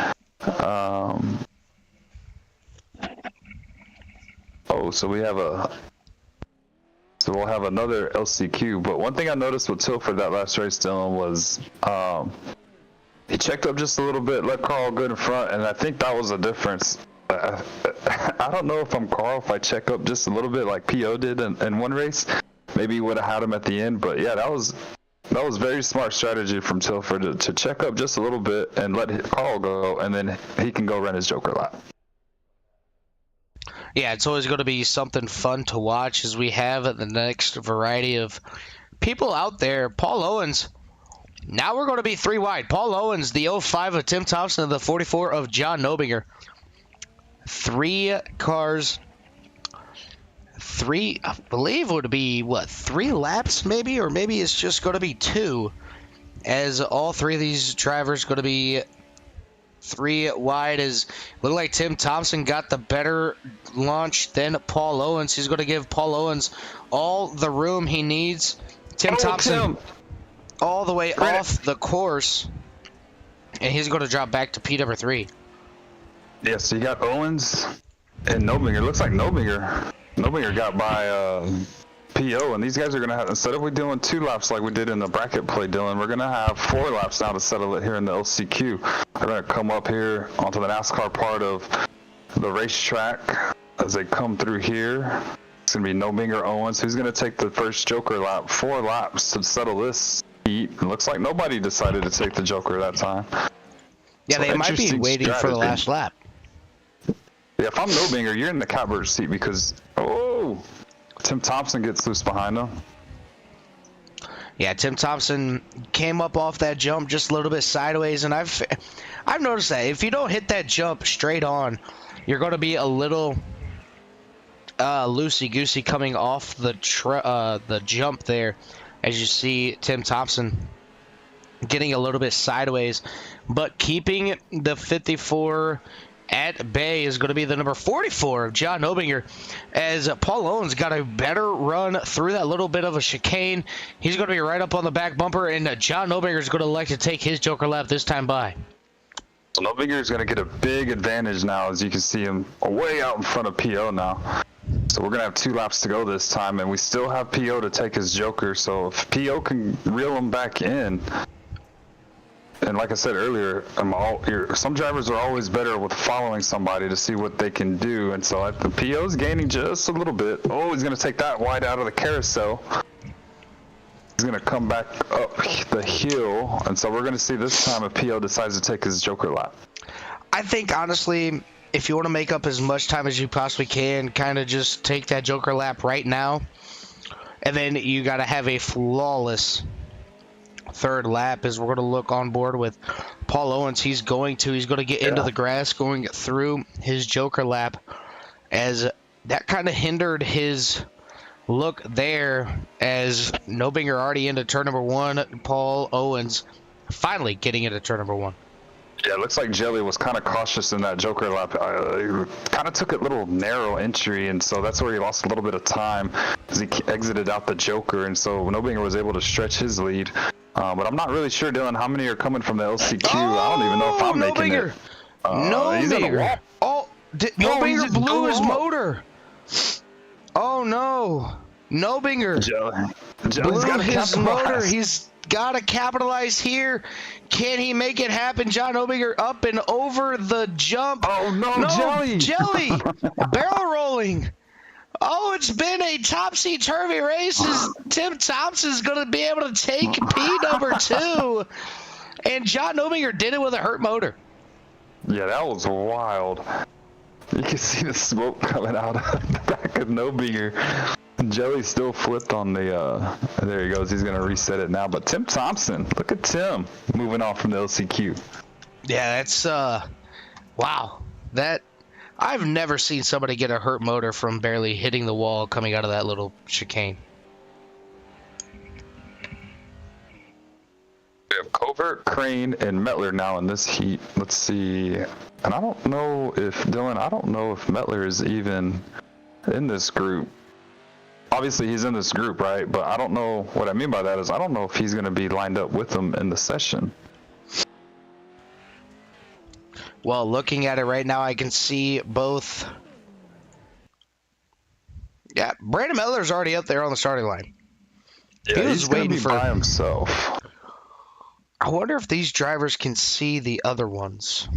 so we'll have another LCQ. But one thing I noticed with Tilford that last race, Dylan, was he checked up just a little bit, let Carl go in front, and I think that was a difference. I don't know if I'm Carl, if I check up just a little bit like P.O. did in one race, maybe he would have had him at the end. But yeah, that was very smart strategy from Tilford to check up just a little bit and let Carl go, and then he can go run his joker lap. Yeah, it's always going to be something fun to watch as we have the next variety of people out there. Paul Owens. Now we're going to be 3 wide. Paul Owens, the 05 of Tim Thompson, and the 44 of John Nobinger. 3 cars. 3, I believe would be, 3 laps maybe? Or maybe it's just going to be 2. As all 3 of these drivers going to be 3 wide. As look like Tim Thompson got the better launch than Paul Owens. He's going to give Paul Owens all the room he needs. Tim Thompson all the way off the course. And he's going to drop back to P number 3. Yeah, so you got Owens and Nobinger. Looks like Nobinger got by PO, and these guys are going to have, instead of we doing 2 laps like we did in the bracket play, Dylan, we're going to have 4 laps now to settle it here in the LCQ. They're going to come up here onto the NASCAR part of the racetrack as they come through here. It's going to be Nobinger Owens. Who's going to take the first joker lap? 4 laps to settle this heat. It looks like nobody decided to take the joker that time. Yeah, so they might be waiting strategy for the last lap. Yeah, if I'm Nobinger, you're in the catbird seat because, Tim Thompson gets loose behind him. Yeah, Tim Thompson came up off that jump just a little bit sideways, and I've noticed that if you don't hit that jump straight on, you're going to be a little loosey-goosey coming off the jump there, as you see Tim Thompson getting a little bit sideways, but keeping the 54 at bay is going to be the number 44 of John Nobinger, as Paul Owens got a better run through that little bit of a chicane. He's going to be right up on the back bumper, and John Nobinger is going to elect to take his joker lap this time by. So Nobinger is going to get a big advantage now, as you can see him way out in front of PO now. So we're going to have 2 laps to go this time, and we still have PO to take his joker. So if PO can reel him back in, and like I said earlier, some drivers are always better with following somebody to see what they can do. And so the PO's gaining just a little bit. Oh, he's going to take that wide out of the carousel. He's going to come back up the hill. And so we're going to see this time if PO decides to take his joker lap. I think, honestly, if you want to make up as much time as you possibly can, kind of just take that joker lap right now. And then you got to have a flawless third lap as we're going to look on board with Paul Owens. He's going to get into the grass going through his Joker lap, as that kind of hindered his look there, as Nobinger already into turn number 1. Paul Owens finally getting into turn number 1. Yeah, it looks like Jelly was kind of cautious in that Joker lap. He kind of took a little narrow entry, and so that's where he lost a little bit of time as he exited out the Joker, and so Nobinger was able to stretch his lead. But I'm not really sure, Dylan, how many are coming from the LCQ. I don't even know if I'm making it. Nobinger. Nobinger blew his motor. Oh, no. Nobinger blew his motor. He's got to capitalize here. Can he make it happen? John Nobinger up and over the jump. Oh, no, Jelly. Barrel rolling. Oh, it's been a topsy-turvy race. Tim Thompson's going to be able to take P number 2. And John Nobinger did it with a hurt motor. Yeah, that was wild. You can see the smoke coming out of the back of Nobinger. Jelly still flipped on the, there he goes. He's going to reset it now. But Tim Thompson, look at Tim moving on from the LCQ. Yeah, that's, wow. I've never seen somebody get a hurt motor from barely hitting the wall coming out of that little chicane. We have Covert, Crane, and Metler now in this heat. Let's see. And I don't know if, Dylan, Metler is even in this group. Obviously, he's in this group, right? But I don't know, what I mean by that is I don't know if he's going to be lined up with them in the session. Well, looking at it right now, I can see both. Yeah, Brandon Miller's already up there on the starting line. Yeah, he's waiting for by himself. I wonder if these drivers can see the other ones.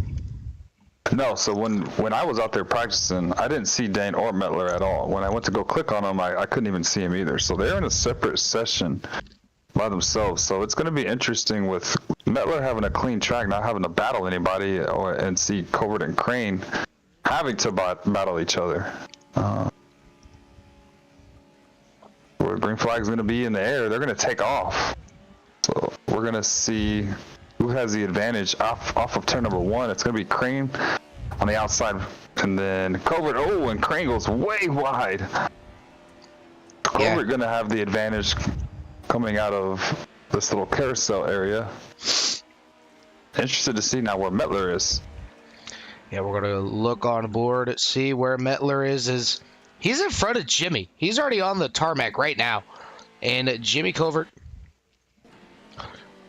No, so when I was out there practicing, I didn't see Dane or Metler at all. When I went to go click on them, I couldn't even see him either. So they're in a separate session by themselves. So it's going to be interesting with Metler having a clean track, not having to battle anybody, and see Covert and Crane having to battle each other. Where green flag is going to be in the air, they're going to take off. So we're going to see who has the advantage off of turn number 1. It's going to be Crane on the outside, and then Covert. Oh, and Crane goes way wide. Covert going to have the advantage coming out of this little carousel area. Interested to see now where Metler is. Yeah, we're going to look on board, see where Metler is. He's in front of Jimmy. He's already on the tarmac right now. And Jimmy Covert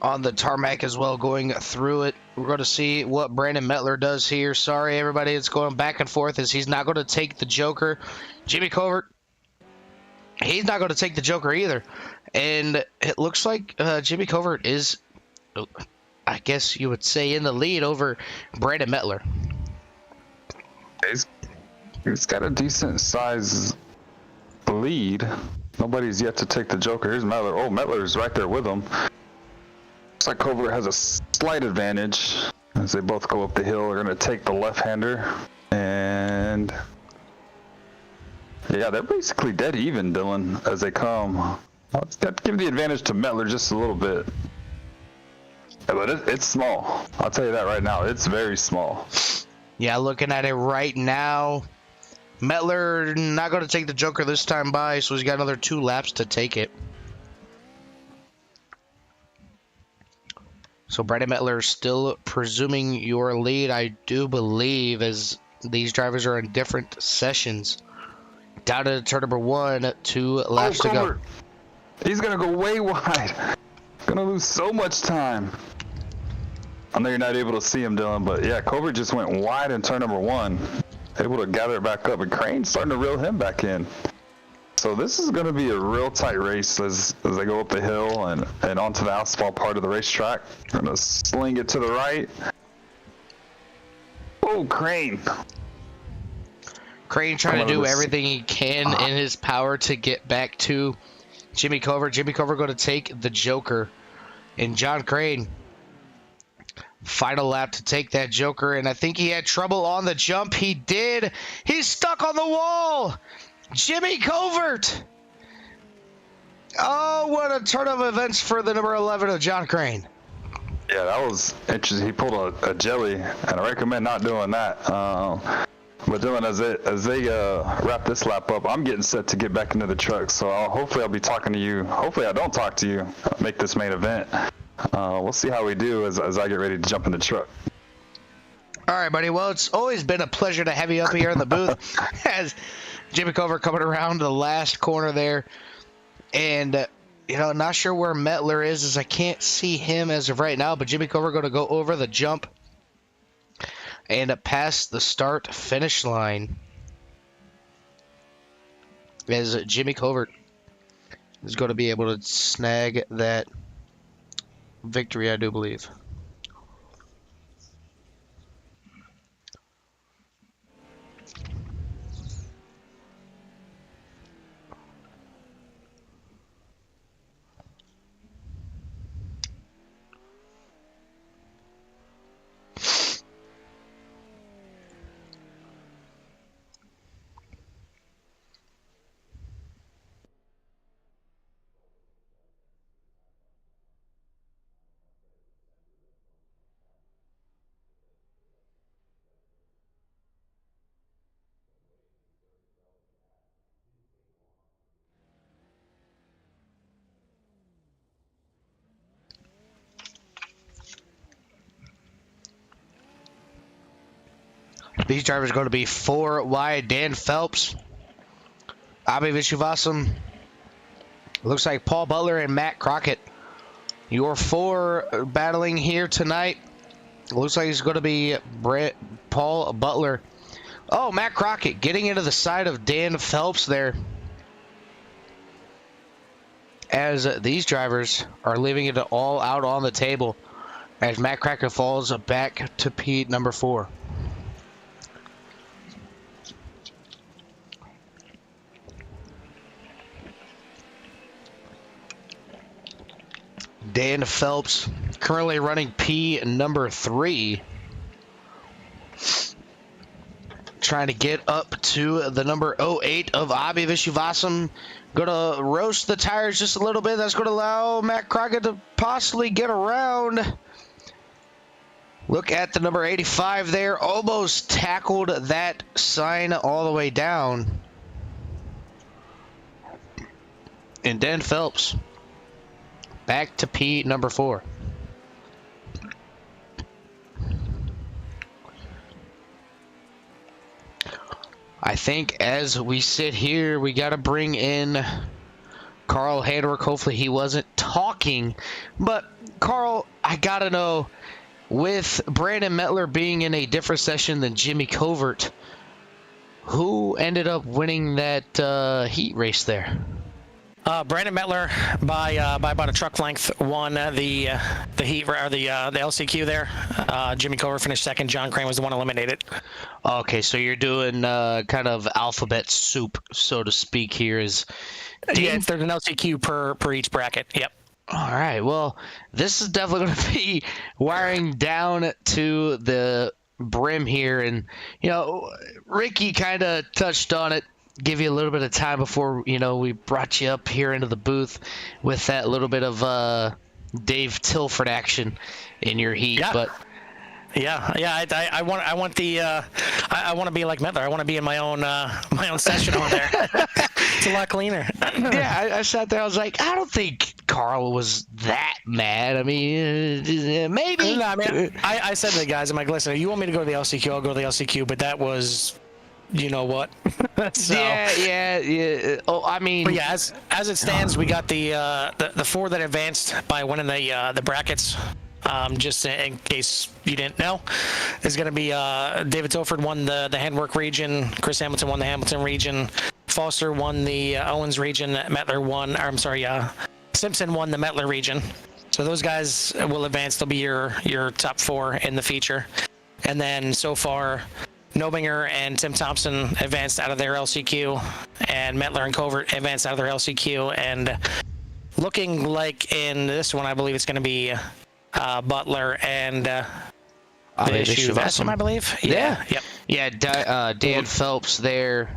on the tarmac as well, going through it. We're going to see what Brandon Metler does here. Sorry, everybody, it's going back and forth as he's not going to take the Joker. Jimmy Covert, he's not going to take the Joker either. And it looks like Jimmy Covert is, I guess you would say, in the lead over Brandon Metler. He's got a decent size lead. Nobody's yet to take the Joker. Here's Metler. Oh, Metler's right there with him. Looks like Covert has a slight advantage as they both go up the hill. They're going to take the left-hander. And yeah, they're basically dead even, Dylan, as they come. Let's give the advantage to Metler just a little bit. Yeah, but it's small. I'll tell you that right now. It's very small. Yeah, looking at it right now, Metler not going to take the Joker this time by, so he's got another 2 laps to take it. So Brandon Metler still presuming your lead, I do believe, as these drivers are in different sessions. Down to turn number 1, 2 laps to go. He's going to go way wide. Going to lose so much time. I know you're not able to see him, Dylan, but yeah, Covert just went wide in turn number 1. Able to gather it back up, and Crane's starting to reel him back in. So this is going to be a real tight race as they go up the hill and onto the asphalt part of the racetrack. Going to sling it to the right. Oh, Crane. Crane trying to do everything he can in his power to get back to Jimmy Covert. Jimmy Covert going to take the Joker. And John Crane, final lap to take that Joker. And I think he had trouble on the jump. He did. He's stuck on the wall. Jimmy Covert Oh, what a turn of events for the number 11 of John Crane. Yeah, that was interesting. He pulled a jelly, and I recommend not doing that. But Dylan, as they wrap this lap up, I'm getting set to get back into the truck. So hopefully I'll be talking to you. Hopefully I don't talk to you. Make this main event. We'll see how we do as I get ready to jump in the truck. All right, buddy. Well, it's always been a pleasure to have you up here in the booth. As Jimmy Cover coming around the last corner there. And, not sure where Metler is, as I can't see him as of right now. But Jimmy Cover going to go over the jump and past the start-finish line. As Jimmy Covert is going to be able to snag that victory, I do believe. These drivers are going to be 4 wide. Dan Phelps, Abhi Vishwasam, looks like Paul Butler and Matt Crockett. Your 4 battling here tonight. Looks like it's going to be Paul Butler. Oh, Matt Crockett getting into the side of Dan Phelps there. As these drivers are leaving it all out on the table. As Matt Crockett falls back to Pete number 4. Dan Phelps currently running P number 3. Trying to get up to the number 08 of Abhi Vishwasam. Going to roast the tires just a little bit. That's going to allow Matt Crockett to possibly get around. Look at the number 85 there. Almost tackled that sign all the way down. And Dan Phelps back to P number 4. I think as we sit here, we got to bring in Carl Handwerk. Hopefully he wasn't talking. But, Carl, I got to know, with Brandon Metler being in a different session than Jimmy Covert, who ended up winning that heat race there? Brandon Metler by about a truck length won the heat or the LCQ there. Jimmy Cover finished second. John Crane was the one eliminated. Okay, so you're doing kind of alphabet soup, so to speak. Here is yeah, there's an LCQ per each bracket. Yep. All right. Well, this is definitely going to be wiring down to the brim here, and Ricky kind of touched on it. Give you a little bit of time before we brought you up here into the booth with that little bit of Dave Tilford action in your heat. Yeah. But I want to be like Metler. I want to be in my own session over there. It's a lot cleaner. Yeah, I sat there. I was like, I don't think Carl was that mad. I mean, maybe. No, I mean, I said to the guys, I'm like, listen, if you want me to go to the LCQ, I'll go to the LCQ. But that was, you know what? So, yeah. Oh, I mean, but yeah, as it stands, we got the 4 that advanced by winning the brackets. Just in case you didn't know, is going to be David Tilford won the Handwork region, Chris Hamilton won the Hamilton region, Foster won the Owens region, Simpson won the Metler region. So those guys will advance. They'll be your top 4 in the feature. And then so far, Nobinger and Tim Thompson advanced out of their LCQ, and Metler and Covert advanced out of their LCQ. And looking like in this one, I believe it's going to be Butler and Vishwasam, I believe. Yeah. Yep. Yeah, Dan Phelps there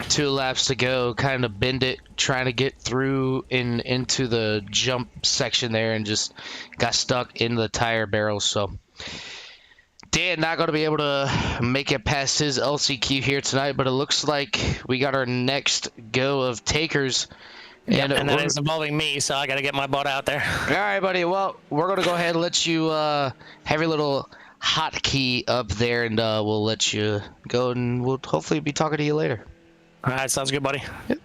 2 laps to go, kind of bend it, trying to get through into the jump section there, and just got stuck in the tire barrel. So Dan not going to be able to make it past his LCQ here tonight, but it looks like we got our next go of takers. And that is involving me, so I got to get my butt out there. All right, buddy. Well, we're going to go ahead and let you have your little hotkey up there, and we'll let you go, and we'll hopefully be talking to you later. All right, sounds good, buddy. Yep.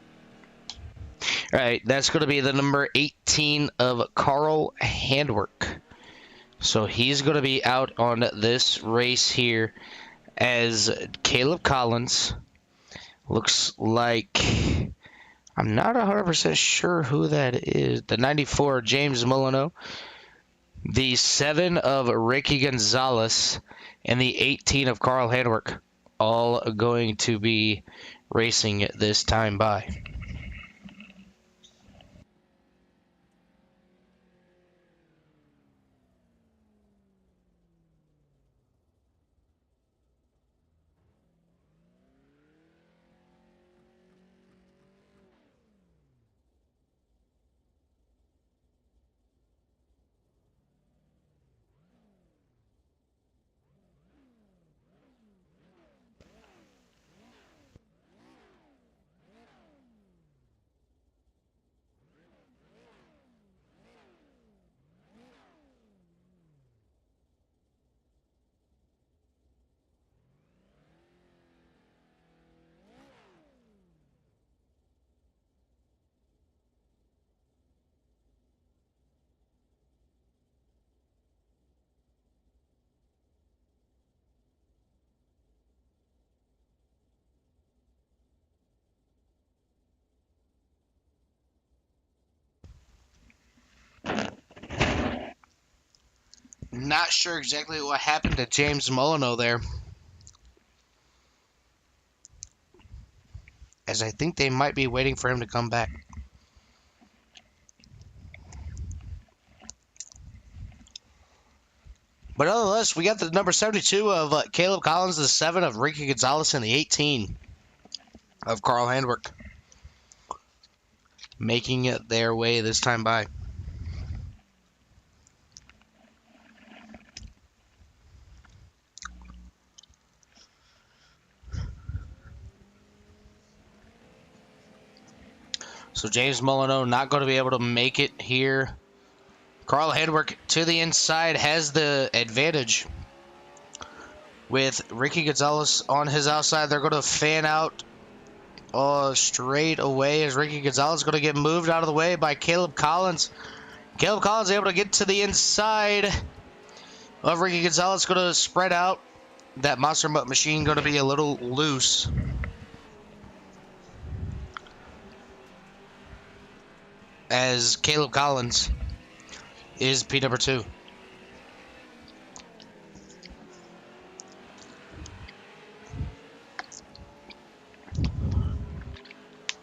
All right, that's going to be the number 18 of Carl Handwork. So he's going to be out on this race here as Caleb Collins. Looks like, I'm not 100% sure who that is. The 94, James Molyneux. The 7 of Ricky Gonzalez. And the 18 of Carl Handwork. All going to be racing this time by. Not sure exactly what happened to James Molyneux there, as I think they might be waiting for him to come back. But nonetheless, we got the number 72 of Caleb Collins, the 7 of Ricky Gonzalez, and the 18 of Carl Handwork, making it their way this time by. So James Molyneux not going to be able to make it here. Carl Handwork to the inside has the advantage. With Ricky Gonzalez on his outside, they're going to fan out straight away as Ricky Gonzalez is going to get moved out of the way by Caleb Collins. Caleb Collins able to get to the inside of Ricky Gonzalez, going to spread out. That Monster Mutt machine going to be a little loose. As Caleb Collins is P number 2.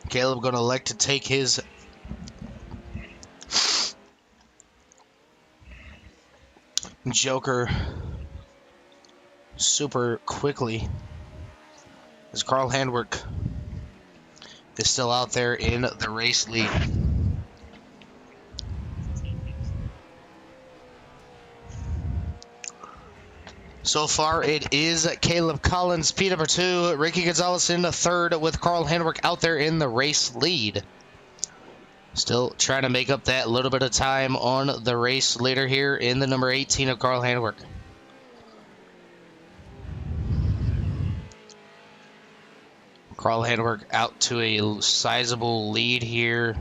Caleb going to elect to take his Joker super quickly, as Carl Handwork is still out there in the race lead. So far, it is Caleb Collins, P number 2, Ricky Gonzalez in the 3rd, with Carl Handwork out there in the race lead. Still trying to make up that little bit of time on the race leader here in the number 18 of Carl Handwork. Carl Handwork out to a sizable lead here.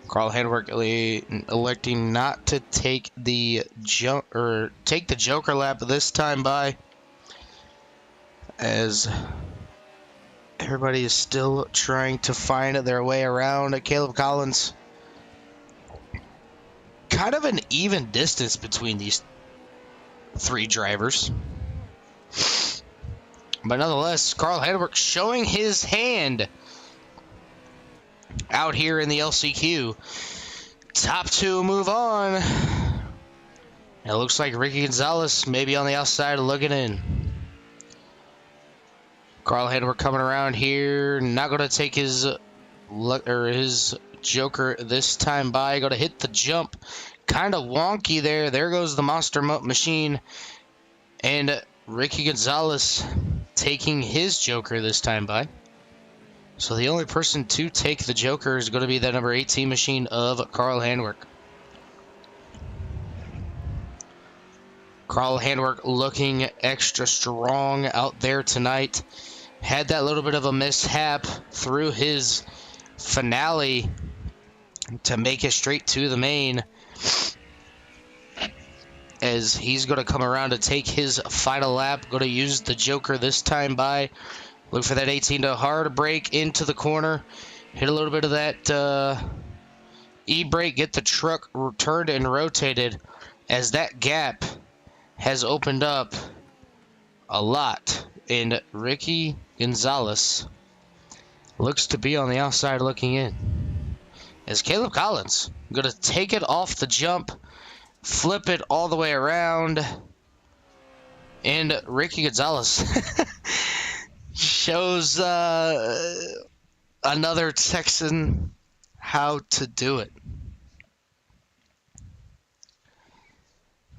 Carl Handwork electing not to take the Joker lap this time by, as everybody is still trying to find their way around. Caleb Collins, kind of an even distance between these 3 drivers. But nonetheless, Carl Handwork showing his hand out here in the LCQ. Top 2 move on. It looks like Ricky Gonzalez maybe on the outside looking in. Carl Handler coming around here. Not going to take his Joker this time by. Going to hit the jump. Kind of wonky there. There goes the Monster Machine. And Ricky Gonzalez taking his Joker this time by. So the only person to take the Joker is going to be that number 18 machine of Carl Handwerk. Carl Handwerk looking extra strong out there tonight. Had that little bit of a mishap through his finale to make it straight to the main, as he's going to come around to take his final lap. Going to use the Joker this time by. Look for that 18 to hard brake into the corner. Hit a little bit of that e-brake. Get the truck turned and rotated, as that gap has opened up a lot. And Ricky Gonzalez looks to be on the outside looking in, as Caleb Collins going to take it off the jump, flip it all the way around, and Ricky Gonzalez shows another Texan how to do it.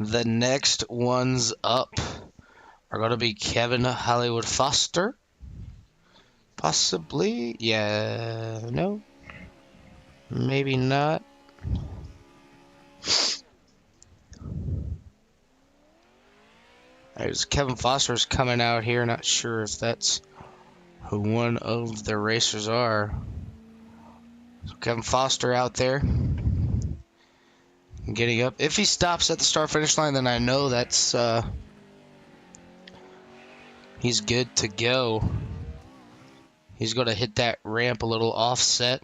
The next ones up are going to be Kevin Hollywood Foster. Possibly. Yeah. No. Maybe not. There's Kevin Foster's coming out here. Not sure if that's who one of the racers are. So Kevin Foster out there. Getting up. If he stops at the start-finish line, then I know that's he's good to go. He's going to hit that ramp a little offset,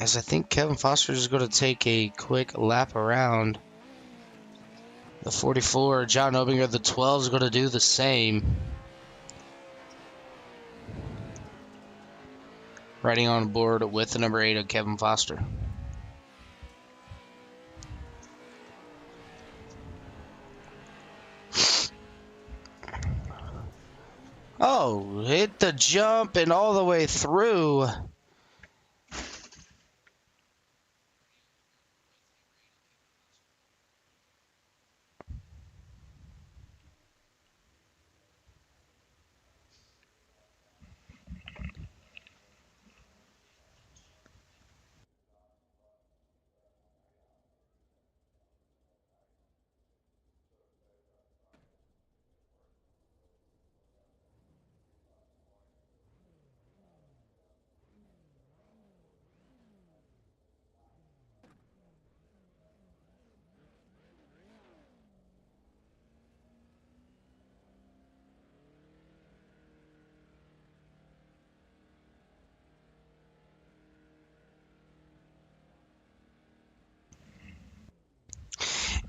as I think Kevin Foster is going to take a quick lap around. The 44, John Obinger, the 12 is going to do the same. Riding on board with the number 8 of Kevin Foster. Oh, hit the jump and all the way through.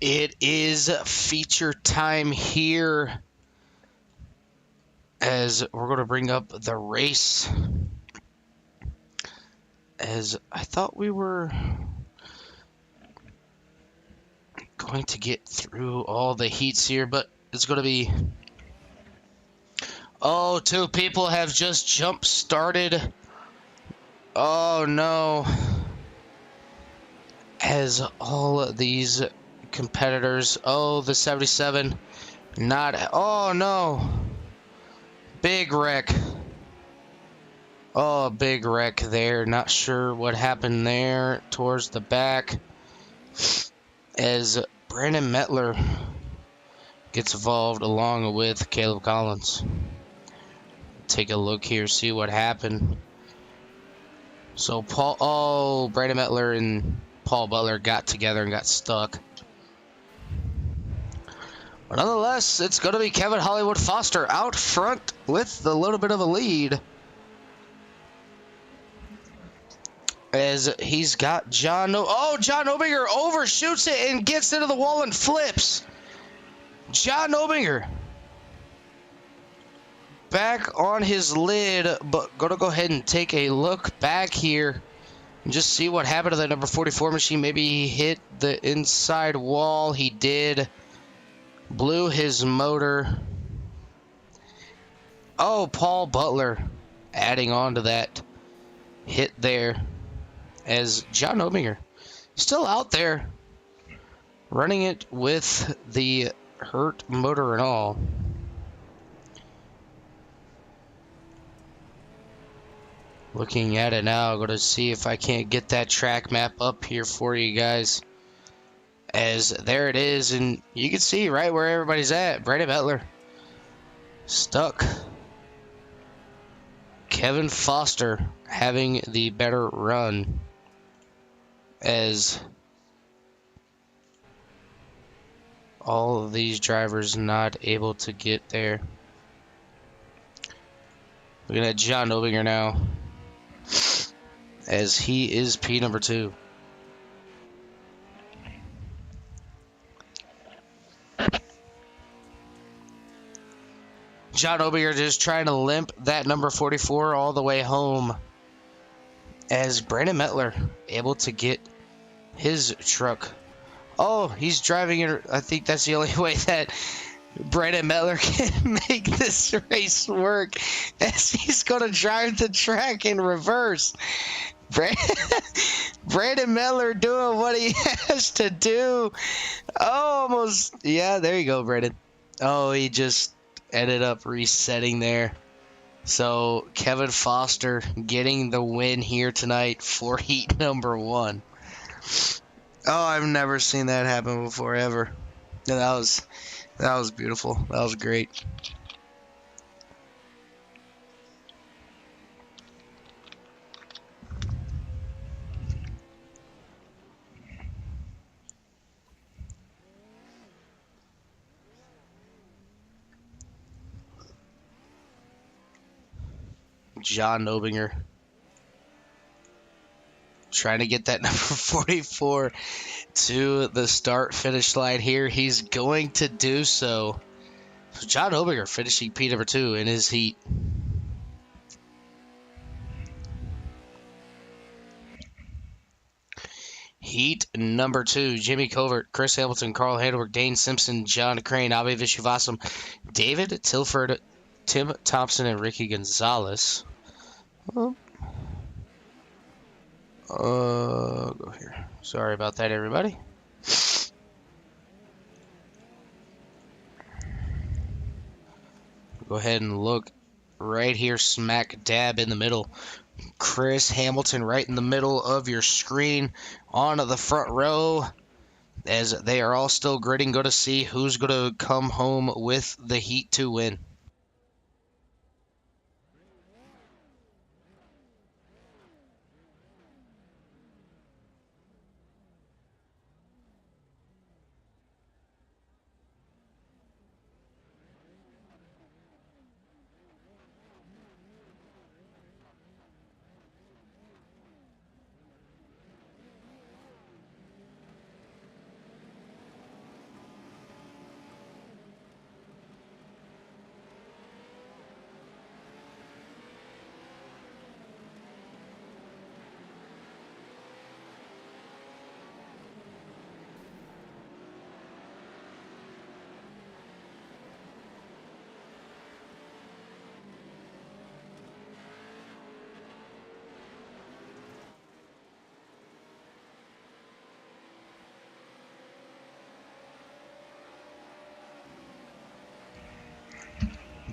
It is feature time here, as we're going to bring up the race. As I thought we were going to get through all the heats here, but it's going to be... Oh, 2 people have just jump started. Oh no. As all of these competitors, oh, the 77, not, oh no, big wreck. Oh, big wreck there. Not sure what happened there towards the back, as Brandon Metler gets involved along with Caleb Collins. Take a look here, see what happened. So Brandon Metler and Paul Butler got together and got stuck. But nonetheless, it's going to be Kevin Hollywood Foster out front with a little bit of a lead, as he's got John Obinger overshoots it and gets into the wall and flips. John Obinger back on his lid, but going to go ahead and take a look back here and just see what happened to that number 44 machine. Maybe he hit the inside wall. He did. Blew his motor. Oh, Paul Butler adding on to that hit there as John Obinger still out there running it with the hurt motor and all. Looking at it now, going to see if I can't get that track map up here for you guys. As there it is, and you can see right where everybody's at. Brandon Butler stuck. Kevin Foster having the better run as all of these drivers not able to get there. Looking at John Obinger now as he is P number 2. John Obinger just trying to limp that number 44 all the way home as Brandon Mettler able to get his truck. Oh, he's driving it. I think that's the only way that Brandon Mettler can make this race work, as he's going to drive the track in reverse. Brandon Mettler doing what he has to do. Oh, almost. Yeah, there you go, Brandon. Oh, he just ended up resetting there. So Kevin Foster getting the win here tonight for heat number 1. Oh, I've never seen that happen before, ever. That was beautiful. That was great. John Obinger trying to get that number 44 to the start-finish line here. He's going to do so. John Obinger finishing P number 2 in his heat. Heat number 2, Jimmy Covert, Chris Hamilton, Carl Handelberg, Dane Simpson, John Crane, Abe Vishwasam, David Tilford, Tim Thompson, and Ricky Gonzalez. Go here. Sorry about that, everybody. Go ahead and look right here, smack dab in the middle. Chris Hamilton right in the middle of your screen on the front row, as they are all still gritting. Go to see who's going to come home with the Heat 2 win.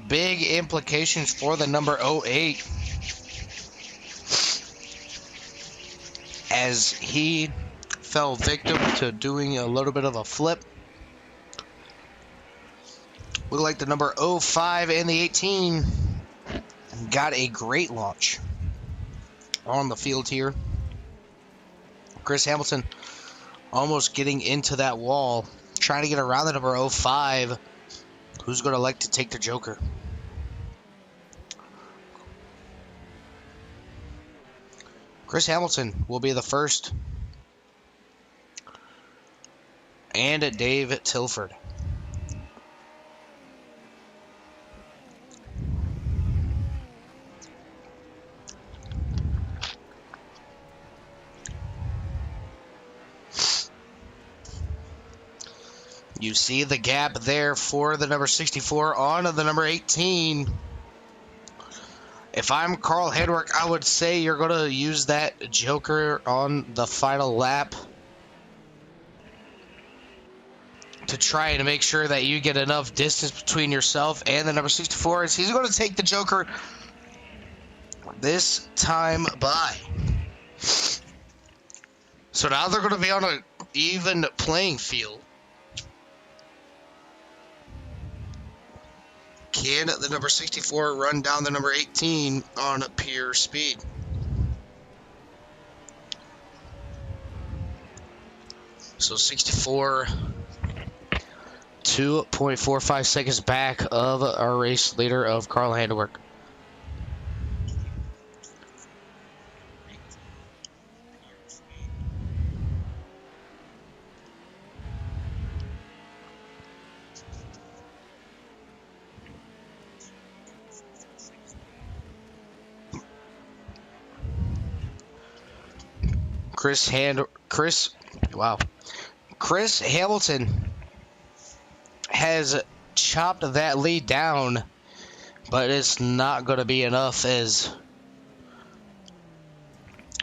Big implications for the number 08, as he fell victim to doing a little bit of a flip. Look like the number 05 and the 18 got a great launch on the field here. Chris Hamilton almost getting into that wall, trying to get around the number 05, who's going to like to take the Joker. Chris Hamilton will be the first. And Dave Tilford. You see the gap there for the number 64 on the number 18. If I'm Carl Hedrick, I would say you're going to use that Joker on the final lap to try to make sure that you get enough distance between yourself and the number 64. As he's going to take the Joker this time by. So now they're going to be on an even playing field. Can the number 64 run down the number 18 on pure speed? So 64, 2.45 seconds back of our race leader of Carl Hedrick. Chris Hamilton has chopped that lead down, but it's not going to be enough as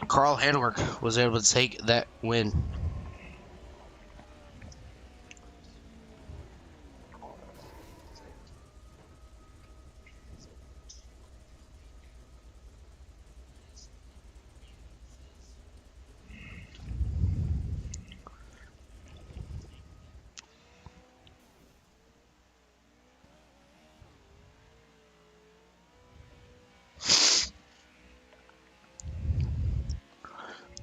Carl Hedrick was able to take that win.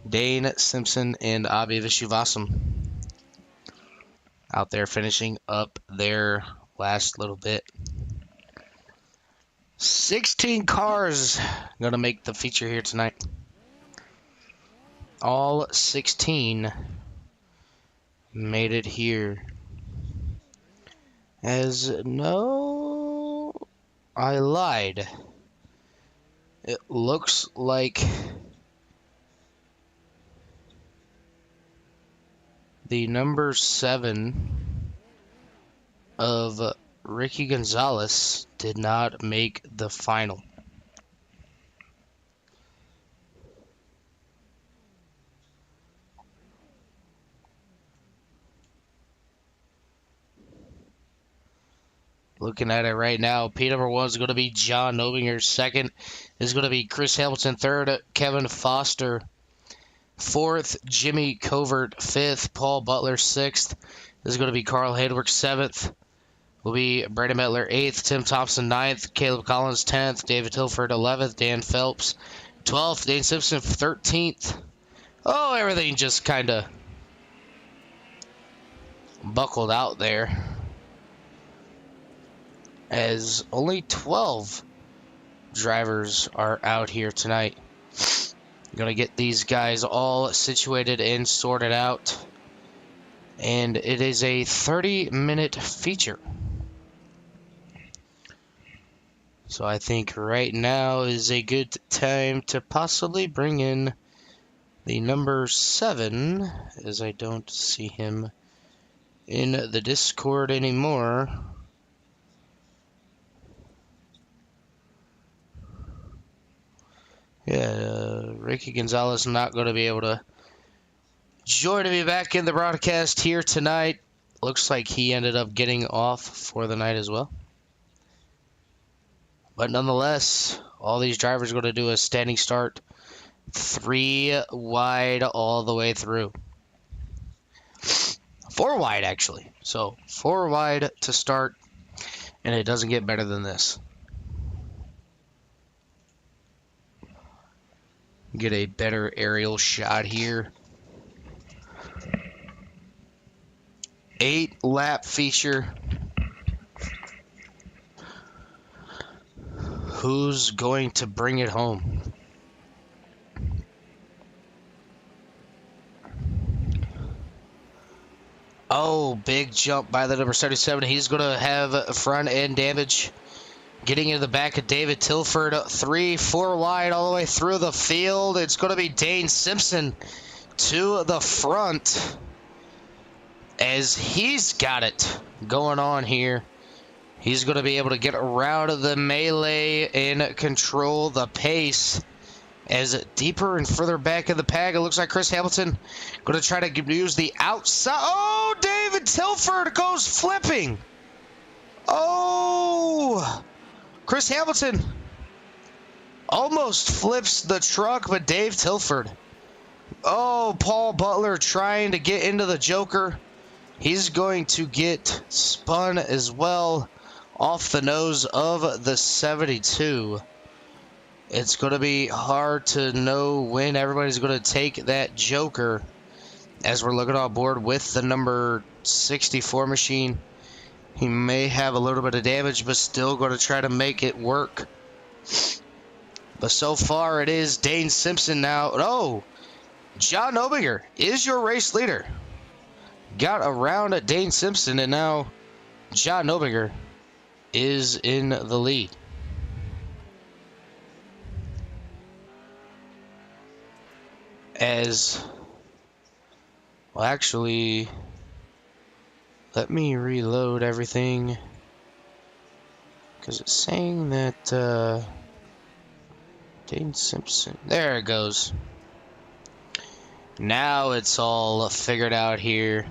Dane Simpson and Avi Vishwasam out there finishing up their last little bit. 16 cars going to make the feature here tonight. All 16 made it here. I lied. It looks like the number 7 of Ricky Gonzalez did not make the final. Looking at it right now, P number 1 is going to be John Nobinger. Second is going to be Chris Hamilton. Third, Kevin Foster. Fourth, Jimmy Covert. Fifth, Paul Butler. Sixth is going to be Carl Hedrick. Seventh will be Brandon Mettler. Eighth, Tim Thompson. Ninth, Caleb Collins. 10th, David Tilford. 11th, Dan Phelps. 12th, Dane Simpson. 13th. Oh, everything just kind of buckled out there, as only 12 drivers are out here tonight. Gonna get these guys all situated and sorted out, and it is a 30-minute feature. So I think right now is a good time to possibly bring in the number 7, as I don't see him in the Discord anymore. Yeah, Ricky Gonzalez not going to be able to join me back in the broadcast here tonight. Looks like he ended up getting off for the night as well. But nonetheless, all these drivers are going to do a standing start, 3 wide all the way through. 4 wide, actually. So 4 wide to start, and it doesn't get better than this. Get a better aerial shot here. 8-lap feature. Who's going to bring it home? Oh, big jump by the number 77. He's going to have front end damage. Getting into the back of David Tilford, 3-4 wide all the way through the field. It's going to be Dane Simpson to the front, as he's got it going on here He's going to be able to get around the melee and control the pace. As deeper and further back in the pack, it looks like Chris Hamilton going to try to use the outside. Oh, David Tilford goes flipping. Oh, Chris Hamilton almost flips the truck, but Dave Tilford. Oh, Paul Butler trying to get into the Joker. He's going to get spun as well off the nose of the 72. It's going to be hard to know when everybody's going to take that Joker as we're looking on board with the number 64 machine. He may have a little bit of damage, but still going to try to make it work. But so far it is Dane Simpson now. Oh, John Obinger is your race leader. Got around at Dane Simpson, and now John Obinger is in the lead. Well, actually, let me reload everything, because it's saying that Dane Simpson, there it goes. Now it's all figured out here,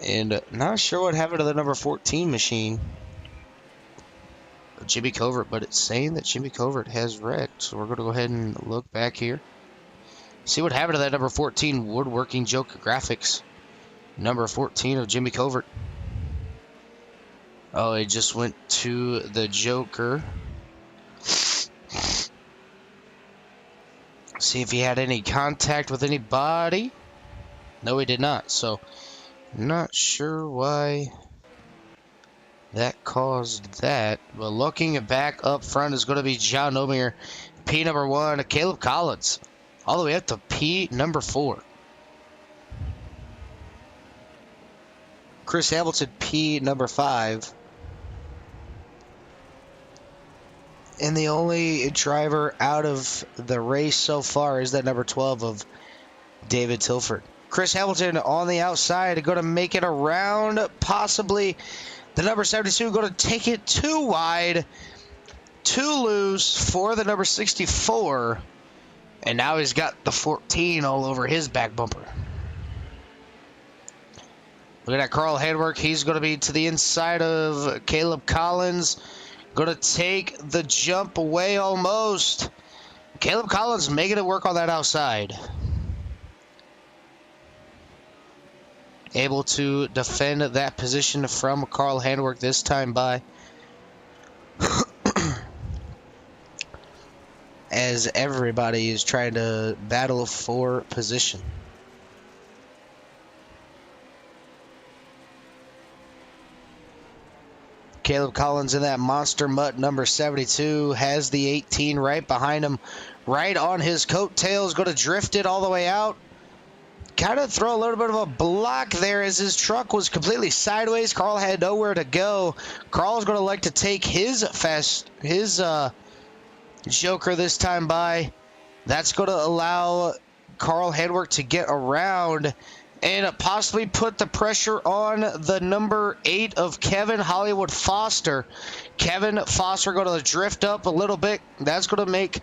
and not sure what happened to the number 14 machine, Jimmy Covert, but it's saying that Jimmy Covert has wrecked, so we're going to go ahead and look back here. See what happened to that number 14 woodworking Joker graphics. Number 14 of Jimmy Covert. Oh, it just went to the Joker. See if he had any contact with anybody. No, he did not. So, not sure why that caused that. But looking back up front is going to be John Omier. P number 1, Caleb Collins. All the way up to P number 4. Chris Hamilton, P number 5. And the only driver out of the race so far is that number 12 of David Tilford. Chris Hamilton on the outside, going to make it around, possibly. The number 72 going to take it too wide, too loose for the number 64. And now he's got the 14 all over his back bumper. Look at that Carl Handwork. He's going to be to the inside of Caleb Collins. Going to take the jump away almost. Caleb Collins making it work on that outside. Able to defend that position from Carl Handwork this time by. As everybody is trying to battle for position. Caleb Collins in that monster mutt number 72 has the 18 right behind him, right on his coattails, going to drift it all the way out. Kind of throw a little bit of a block there as his truck was completely sideways. Carl had nowhere to go. Carl's going to like to take his Joker this time by. That's going to allow Carl Handwork to get around and possibly put the pressure on the number 8 of Kevin Hollywood Foster. Kevin Foster going to drift up a little bit. That's going to make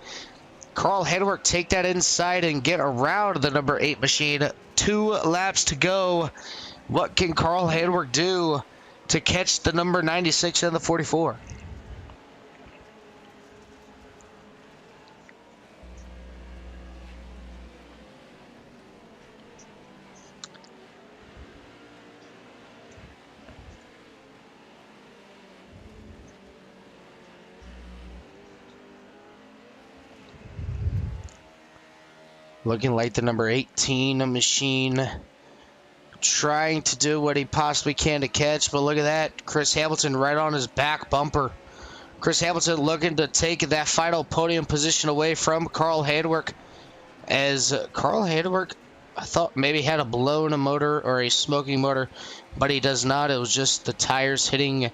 Carl Handwork take that inside and get around the number 8 machine. 2 laps to go. What can Carl Handwork do to catch the number 96 and the 44? Looking like the number 18 machine trying to do what he possibly can to catch, but look at that. Chris Hamilton right on his back bumper. Chris Hamilton looking to take that final podium position away from Carl Handwork, as Carl Handwork, I thought maybe had a blown motor or a smoking motor, but he does not. It was just the tires hitting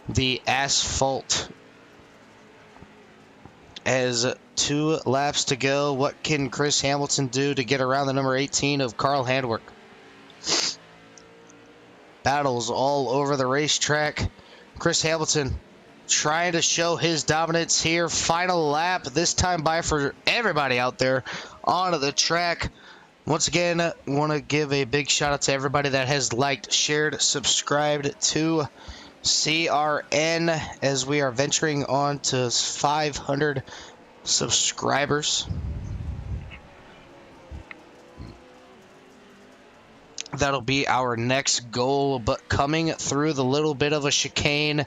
the asphalt. As 2 laps to go, what can Chris Hamilton do to get around the number 18 of Carl Handwork? Battles all over the racetrack. Chris Hamilton trying to show his dominance here. Final lap, this time by for everybody out there onto the track. Once again, want to give a big shout out to everybody that has liked, shared, subscribed to CRN as we are venturing on to 500 subscribers. That'll be our next goal, but coming through the little bit of a chicane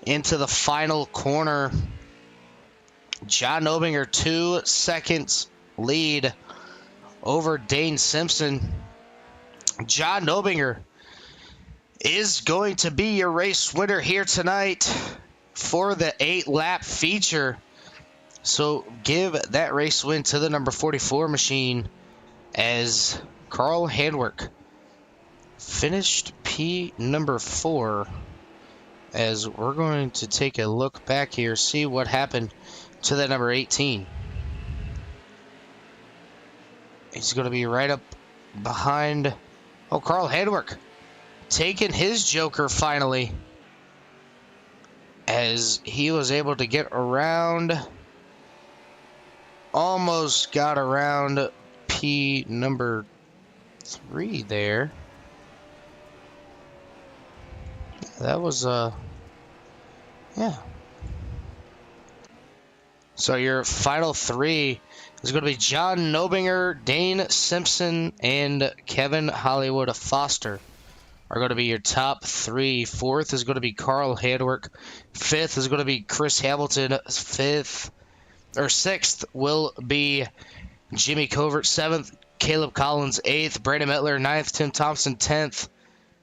into the final corner, John Obinger 2 seconds lead over Dane Simpson. John Obinger is going to be your race winner here tonight for the 8-lap feature. So give that race win to the number 44 machine as Carl Handwerk finished P number 4. As we're going to take a look back here, see what happened to that number 18. He's going to be right up behind, Carl Handwerk taking his joker finally, as he was able to get around, almost got around P number 3 there. That was yeah. So your final 3 is going to be John Obinger, Dane Simpson, and Kevin Hollywood Foster are going to be your top 3. 4th is going to be Carl Handwerk. 5th is going to be Chris Hamilton. 6th will be Jimmy Covert. 7th, Caleb Collins. 8th, Brandon Mettler. 9th, Tim Thompson. 10th,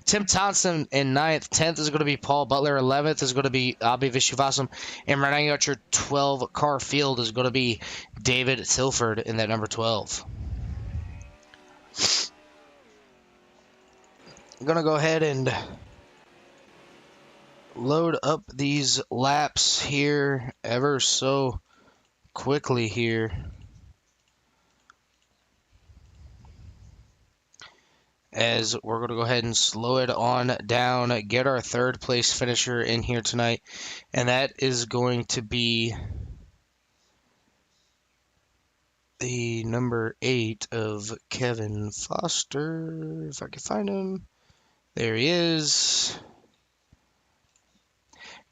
Tim Thompson in 9th. 10th is going to be Paul Butler. 11th is going to be Abhi Vishwasam. And running out your 12-car field is going to be David Tilford in that number 12. I'm going to go ahead and load up these laps here ever so quickly here. As we're going to go ahead and slow it on down, get our 3rd place finisher in here tonight. And that is going to be the number 8 of Kevin Foster. If I can find him. There he is.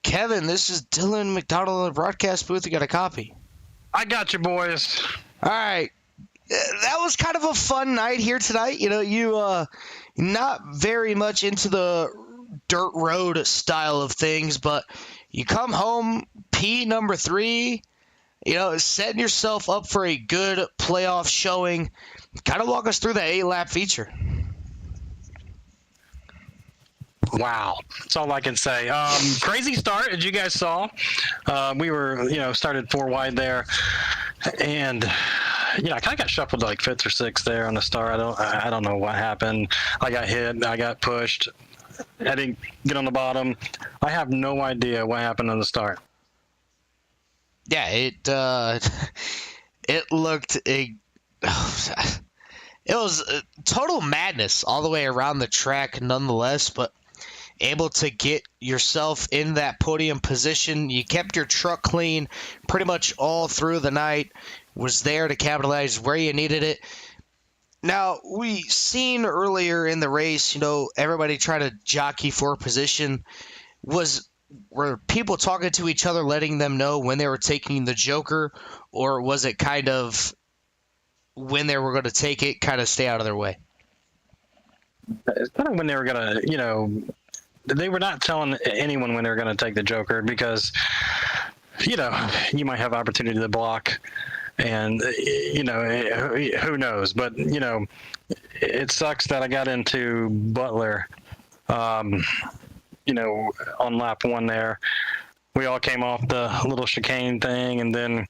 Kevin, this is Dylan McDonald in the broadcast booth. You got a copy? I got you, boys. All right. That was kind of a fun night here tonight. You know, you not very much into the dirt road style of things, but you come home, P number 3, you know, setting yourself up for a good playoff showing. Kind of walk us through that 8-lap feature. Wow. That's all I can say. Crazy start, as you guys saw. We were, started 4 wide there. And, I kind of got shuffled to like 5th or 6th there on the start. I don't know what happened. I got hit. I got pushed. I didn't get on the bottom. I have no idea what happened on the start. Yeah, it looked it was total madness all the way around the track nonetheless, but able to get yourself in that podium position. You kept your truck clean pretty much all through the night, was there to capitalize where you needed it. Now, we seen earlier in the race, everybody try to jockey for position. Were people talking to each other, letting them know when they were taking the joker, or was it kind of when they were going to take it, kind of stay out of their way? It's kind of when they were going to, they were not telling anyone when they were going to take the joker because, you might have opportunity to block and, who knows. But, it sucks that I got into Butler, on lap 1 there. We all came off the little chicane thing, and then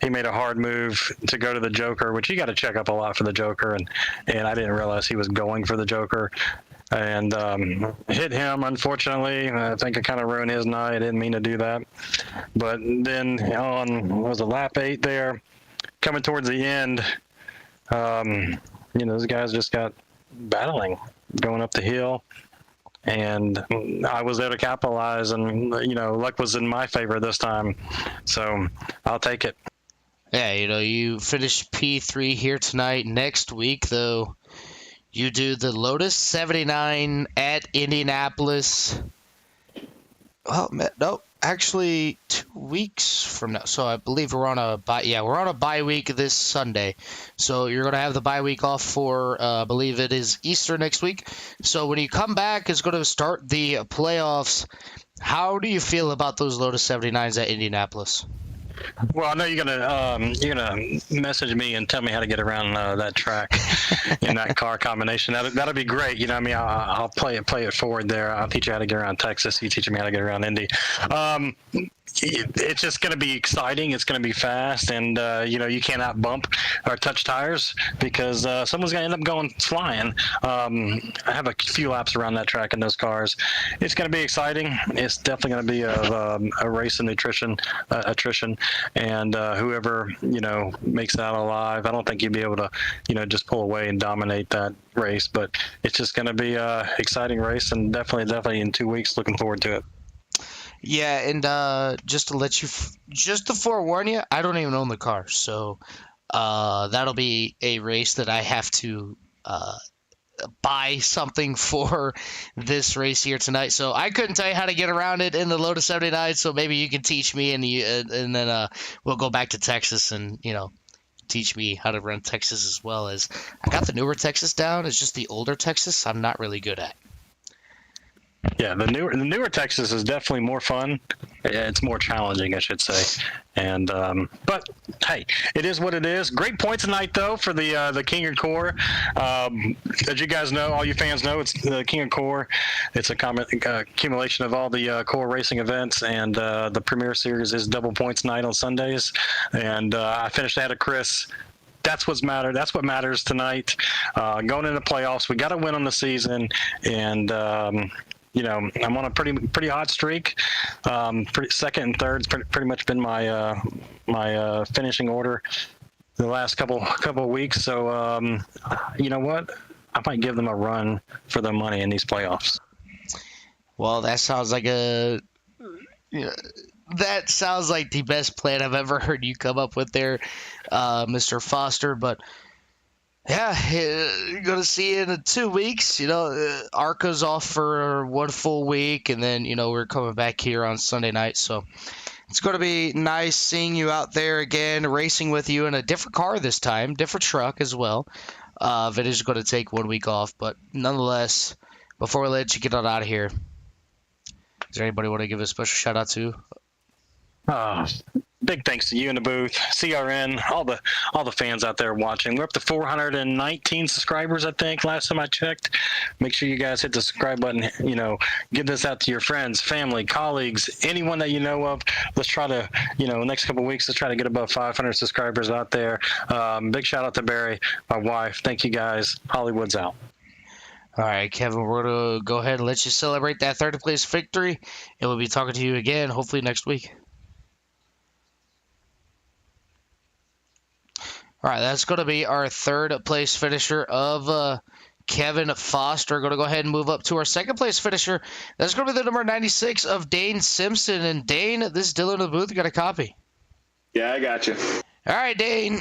he made a hard move to go to the joker, which you got to check up a lot for the joker. And I didn't realize he was going for the joker. And hit him, unfortunately. I think I kind of ruined his night. I didn't mean to do that. But then on, lap 8 there, coming towards the end, those guys just got battling, going up the hill. and I was there to capitalize, and luck was in my favor this time, so I'll take it. Yeah, you finished P3 here tonight. Next week, though, you do the Lotus 79 at Indianapolis. Oh, no, actually 2 weeks from now. So I believe we're on a bye. Yeah, we're on a bye week this Sunday. So you're going to have the bye week off for, I believe it is Easter next week. So when you come back, it's going to start the playoffs. How do you feel about those Lotus 79s at Indianapolis? Well, I know you're gonna message me and tell me how to get around that track in that car combination. That'll be great. I'll play it forward there. I'll teach you how to get around Texas. You teach me how to get around Indy. It's just going to be exciting. It's going to be fast, and you cannot bump or touch tires because someone's going to end up going flying. I have a few laps around that track in those cars. It's going to be exciting. It's definitely going to be a race in attrition, and whoever makes it out alive, I don't think you'll be able to just pull away and dominate that race. But it's just going to be a exciting race, and definitely in 2 weeks, looking forward to it. Yeah, and just to forewarn you, I don't even own the car, so that'll be a race that I have to buy something for this race here tonight. So I couldn't tell you how to get around it in the Lotus 79, so maybe you can teach me, and then we'll go back to Texas and teach me how to run Texas as well. As I got the newer Texas down. It's just the older Texas I'm not really good at. Yeah, the newer Texas is definitely more fun. It's more challenging, I should say. And but hey, it is what it is. Great point tonight, though, for the King of Core. As you guys know, all you fans know, it's the King of Core. It's a accumulation of all the core racing events, and the Premier Series is double points night on Sundays. And I finished ahead of Chris. That's what matters tonight. Going into playoffs, we got to win on the season, and I'm on a pretty hot streak. Second and third's pretty much been my finishing order the last couple of weeks. So you know what? I might give them a run for the money in these playoffs. Well, that sounds like the best plan I've ever heard you come up with there, Mr. Foster. But yeah, you're going to see you in 2 weeks. Arca's off for 1 full week, and then, we're coming back here on Sunday night. So it's going to be nice seeing you out there again, racing with you in a different car this time, different truck as well. It is going to take 1 week off, but nonetheless, before we let you get on out of here, is there anybody want to give a special shout out to? Big thanks to you in the booth, CRN, all the fans out there watching. We're up to 419 subscribers, I think, last time I checked. Make sure you guys hit the subscribe button. Give this out to your friends, family, colleagues, anyone that you know of. Let's try to, next couple of weeks, let's try to get above 500 subscribers out there. Big shout out to Barry, my wife. Thank you guys. Hollywood's out. All right, Kevin, we're going to go ahead and let you celebrate that third place victory, and we'll be talking to you again, hopefully next week. All right, that's going to be our third place finisher of Kevin Foster. Going to go ahead and move up to our second place finisher. That's going to be the number 96 of Dane Simpson. And Dane, this is Dylan in the booth. You got a copy? Yeah, I got you. All right, Dane.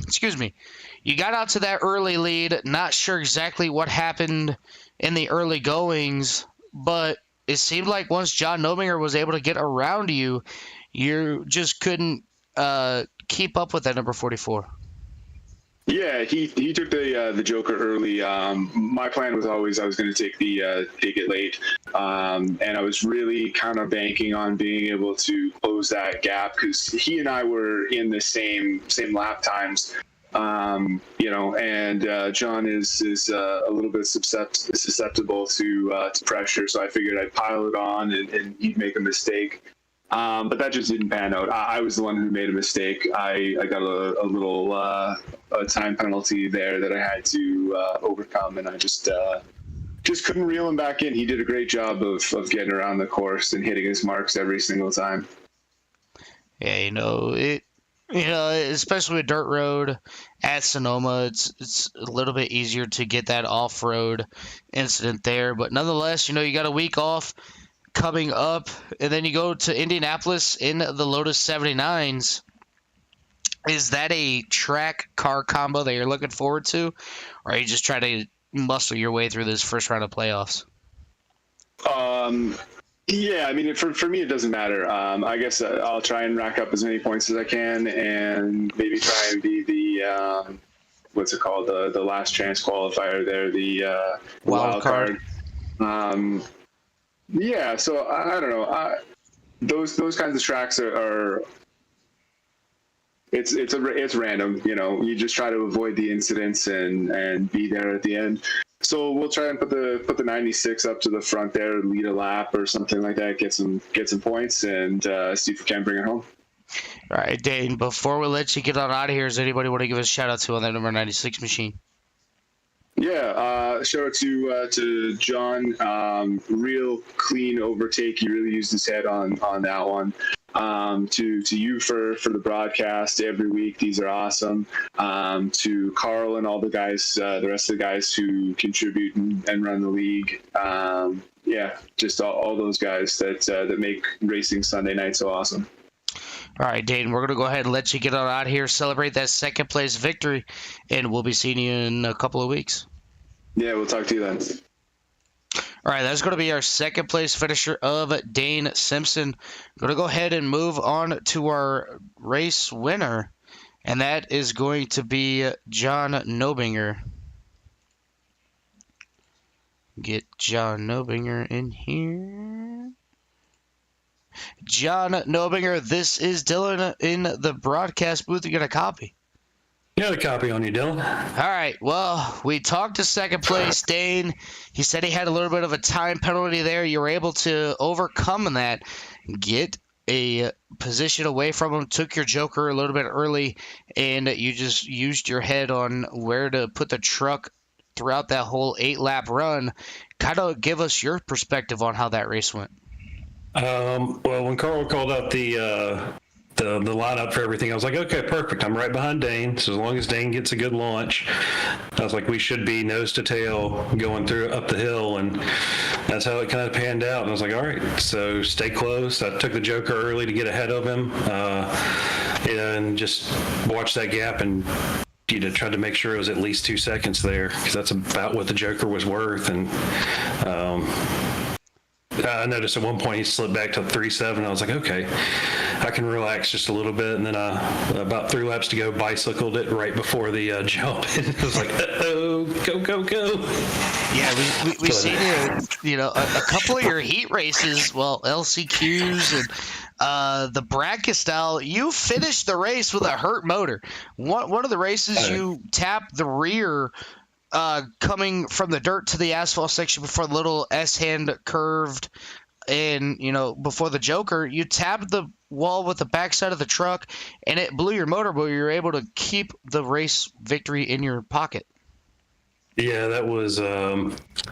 Excuse me. You got out to that early lead. Not sure exactly what happened in the early goings, but it seemed like once John Nominger was able to get around you, you just couldn't keep up with that number 44. Yeah, he took the Joker early. My plan was always I was going to take it late, and I was really kind of banking on being able to close that gap because he and I were in the same lap times, and John is a little bit susceptible to pressure, so I figured I'd pile it on and he'd make a mistake. But that just didn't pan out. I was the one who made a mistake. I got a little a time penalty there that I had to overcome, and I just couldn't reel him back in. He did a great job of getting around the course and hitting his marks every single time. Yeah, Especially with dirt road at Sonoma, it's a little bit easier to get that off-road incident there. But nonetheless, you got a week off coming up, and then you go to Indianapolis in the Lotus 79s. Is that a track car combo that you're looking forward to, or are you just trying to muscle your way through this first round of playoffs? Yeah, I mean, for me, it doesn't matter. I guess I'll try and rack up as many points as I can, and maybe try and be the what's it called, the last chance qualifier there, the wild card. Yeah, so I don't know. Those kinds of tracks are it's random. You just try to avoid the incidents and be there at the end. So we'll try and put the 96 up to the front there, lead a lap or something like that, get some points, and see if we can bring it home. All right, Dane, before we let you get on out of here, does anybody want to give us a shout out to on that number 96 machine? Yeah, shout out to John. Real clean overtake. He really used his head on that one. To you for the broadcast every week. These are awesome. To Carl and all the guys, the rest of the guys who contribute and run the league. Yeah, just all those guys that make racing Sunday night so awesome. All right, Dane, we're going to go ahead and let you get on out of here, celebrate that second place victory, and we'll be seeing you in a couple of weeks. Yeah, we'll talk to you then. All right, that's going to be our second place finisher of Dane Simpson. Going to go ahead and move on to our race winner, and that is going to be John Nobinger. Get John Nobinger in here. John Nobinger, this is Dylan in the broadcast booth. You got a copy? Got a copy on you, Dylan. All right. Well, we talked to second place, Dane. He said he had a little bit of a time penalty there. You were able to overcome that, get a position away from him, took your joker a little bit early, and you just used your head on where to put the truck throughout that whole 8-lap run. Kind of give us your perspective on how that race went. Well, when Carl called out the lineup for everything, I was like, okay, perfect. I'm right behind Dane. So as long as Dane gets a good launch, I was like, we should be nose to tail going through up the hill. And that's how it kind of panned out. And I was like, all right, so stay close. I took the joker early to get ahead of him, and just watch that gap and tried to make sure it was at least 2 seconds there, because that's about what the joker was worth. And I noticed at one point he slipped back to 3.7. I was like, okay, I can relax just a little bit. And then about 3 laps to go, bicycled it right before the jump. And I was like, uh-oh, go. Yeah, we seen it, a couple of your heat races, well, LCQs and the bracket style. You finished the race with a hurt motor. One of the races you tapped the rear coming from the dirt to the asphalt section before the little S-hand curved and, before the joker, you tapped the wall with the backside of the truck and it blew your motor, but you were able to keep the race victory in your pocket. Yeah, that was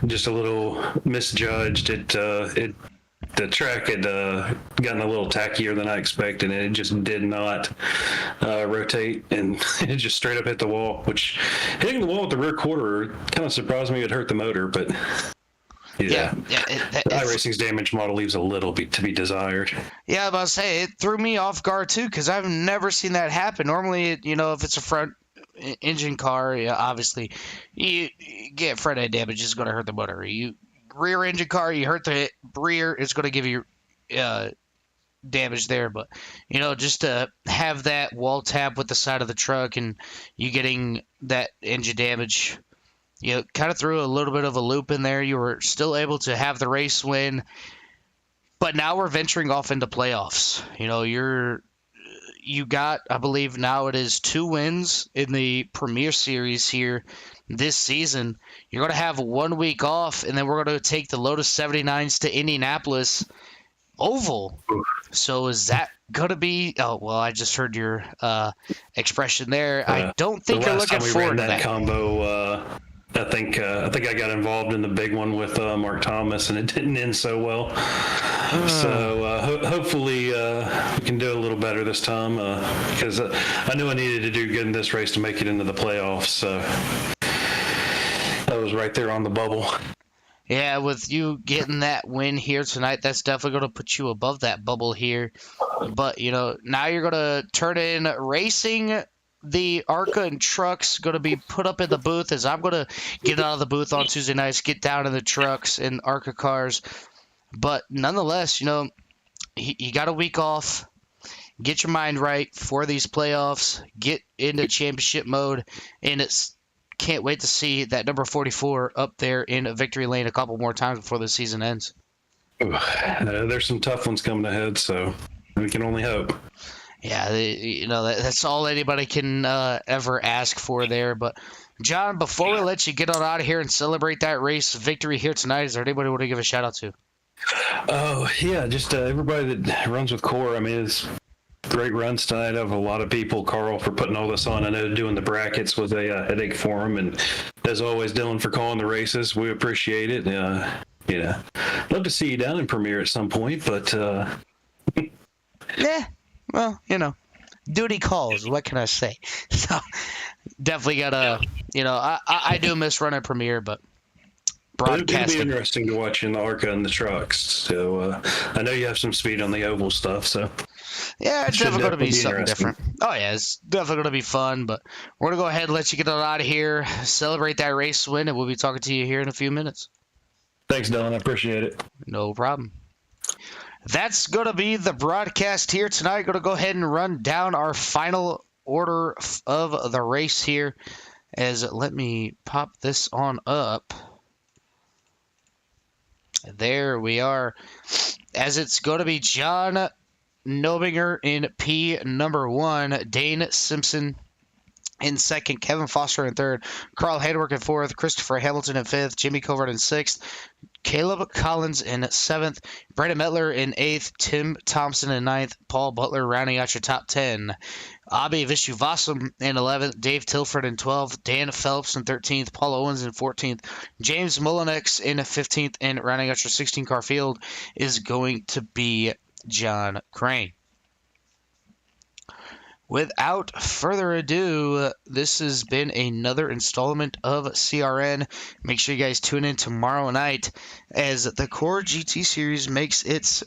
just a little misjudged. The track had gotten a little tackier than I expected, and it just did not rotate, and it just straight up hit the wall, which hitting the wall with the rear quarter kind of surprised me it hurt the motor, but yeah. iRacing's damage model leaves a little bit to be desired. Yeah, I was about to say, it threw me off guard too, because I've never seen that happen. Normally, if it's a front engine car, obviously, you get front end damage, it's going to hurt the motor. Rear engine car, you hurt the rear, it's going to give you damage there. But, just to have that wall tap with the side of the truck and you getting that engine damage, kind of threw a little bit of a loop in there. You were still able to have the race win. But now we're venturing off into playoffs. You got, I believe now it is 2 wins in the Premier Series here this season. You're going to have 1 week off, and then we're going to take the Lotus 79s to Indianapolis Oval. So is that going to be – oh, well, I just heard your expression there. I don't think you're looking forward to that. Combo, I think I got involved in the big one with Mark Thomas, and it didn't end so well. So hopefully we can do a little better this time because I knew I needed to do good in this race to make it into the playoffs. So I was right there on the bubble. Yeah, with you getting that win here tonight, that's definitely going to put you above that bubble here. But, now you're going to turn in racing. The ARCA and trucks going to be put up in the booth as I'm going to get out of the booth on Tuesday nights, get down in the trucks and ARCA cars. But nonetheless, you got a week off. Get your mind right for these playoffs. Get into championship mode. And can't wait to see that number 44 up there in victory lane a couple more times before the season ends. There's some tough ones coming ahead, so we can only hope. Yeah, that's all anybody can ever ask for there. But, John, before we let you get on out of here and celebrate that race victory here tonight, is there anybody you want to give a shout-out to? Oh, yeah, just everybody that runs with Core. I mean, it's great runs tonight. I have a lot of people. Carl for putting all this on. I know doing the brackets was a headache for him. And as always, Dylan for calling the races. We appreciate it. Love to see you down in Premiere at some point, but... Yeah, well, duty calls. What can I say? So, definitely got to, I do miss running Premiere, but broadcasting. It'll be interesting to watch in the ARCA and the trucks. So, I know you have some speed on the oval stuff, so... Yeah, it's definitely going to be something different. Oh, yeah, it's definitely going to be fun, but we're going to go ahead and let you get on out of here, celebrate that race win, and we'll be talking to you here in a few minutes. Thanks, Dylan. I appreciate it. No problem. That's going to be the broadcast here tonight. Going to go ahead and run down our final order of the race here. Let me pop this on up. There we are. As it's going to be John Nobinger in P number 1, Dane Simpson in second, Kevin Foster in third, Carl Hedwerk in fourth, Christopher Hamilton in fifth, Jimmy Covert in sixth, Caleb Collins in seventh, Brandon Metler in eighth, Tim Thompson in ninth, Paul Butler rounding out your top 10. Abhi Vishuvasam in 11th, Dave Tilford in 12th, Dan Phelps in 13th, Paul Owens in 14th, James Mullinex in 15th, and rounding out your 16-car field is going to be John Crane. Without further ado, this has been another installment of CRN. Make sure you guys tune in tomorrow night as the Core GT Series makes its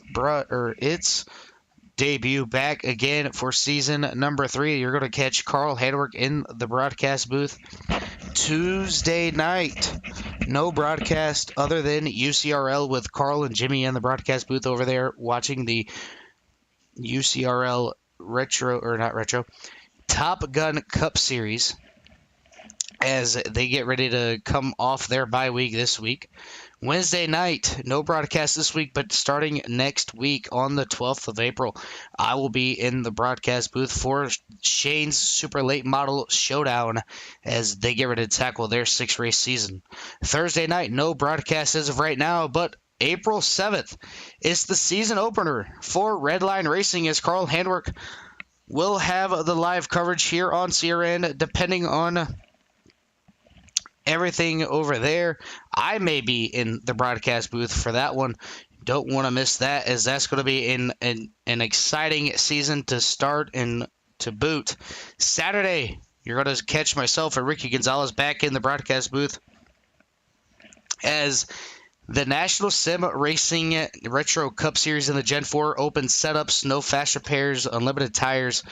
debut back again for season number 3. You're going to catch Carl Hedwerk in the broadcast booth Tuesday night. No broadcast other than UCRL with Carl and Jimmy in the broadcast booth over there watching the UCRL Top Gun Cup Series as they get ready to come off their bye week this week. Wednesday night, no broadcast this week, but starting next week on the 12th of April, I will be in the broadcast booth for Shane's Super Late Model Showdown as they get ready to tackle their 6-race season. Thursday night, no broadcast as of right now, but April 7th is the season opener for Redline Racing as Carl Hedwerk will have the live coverage here on CRN depending on everything over there. I may be in the broadcast booth for that one. Don't want to miss that as that's going to be an exciting season to start and to boot. Saturday, you're going to catch myself and Ricky Gonzalez back in the broadcast booth as the National Sim Racing Retro Cup Series in the Gen 4 open setups, no fast repairs, unlimited tires,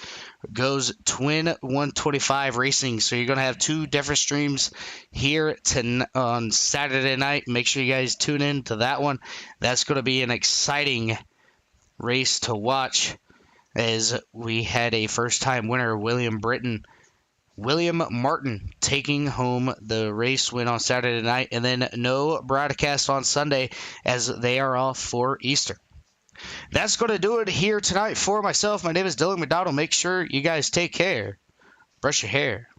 goes Twin 125 Racing. So you're going to have 2 different streams here on Saturday night. Make sure you guys tune in to that one. That's going to be an exciting race to watch as we had a first-time winner, William Martin taking home the race win on Saturday night, and then no broadcast on Sunday as they are off for Easter. That's going to do it here tonight for myself. My name is Dylan McDonald. Make sure you guys take care. Brush your hair.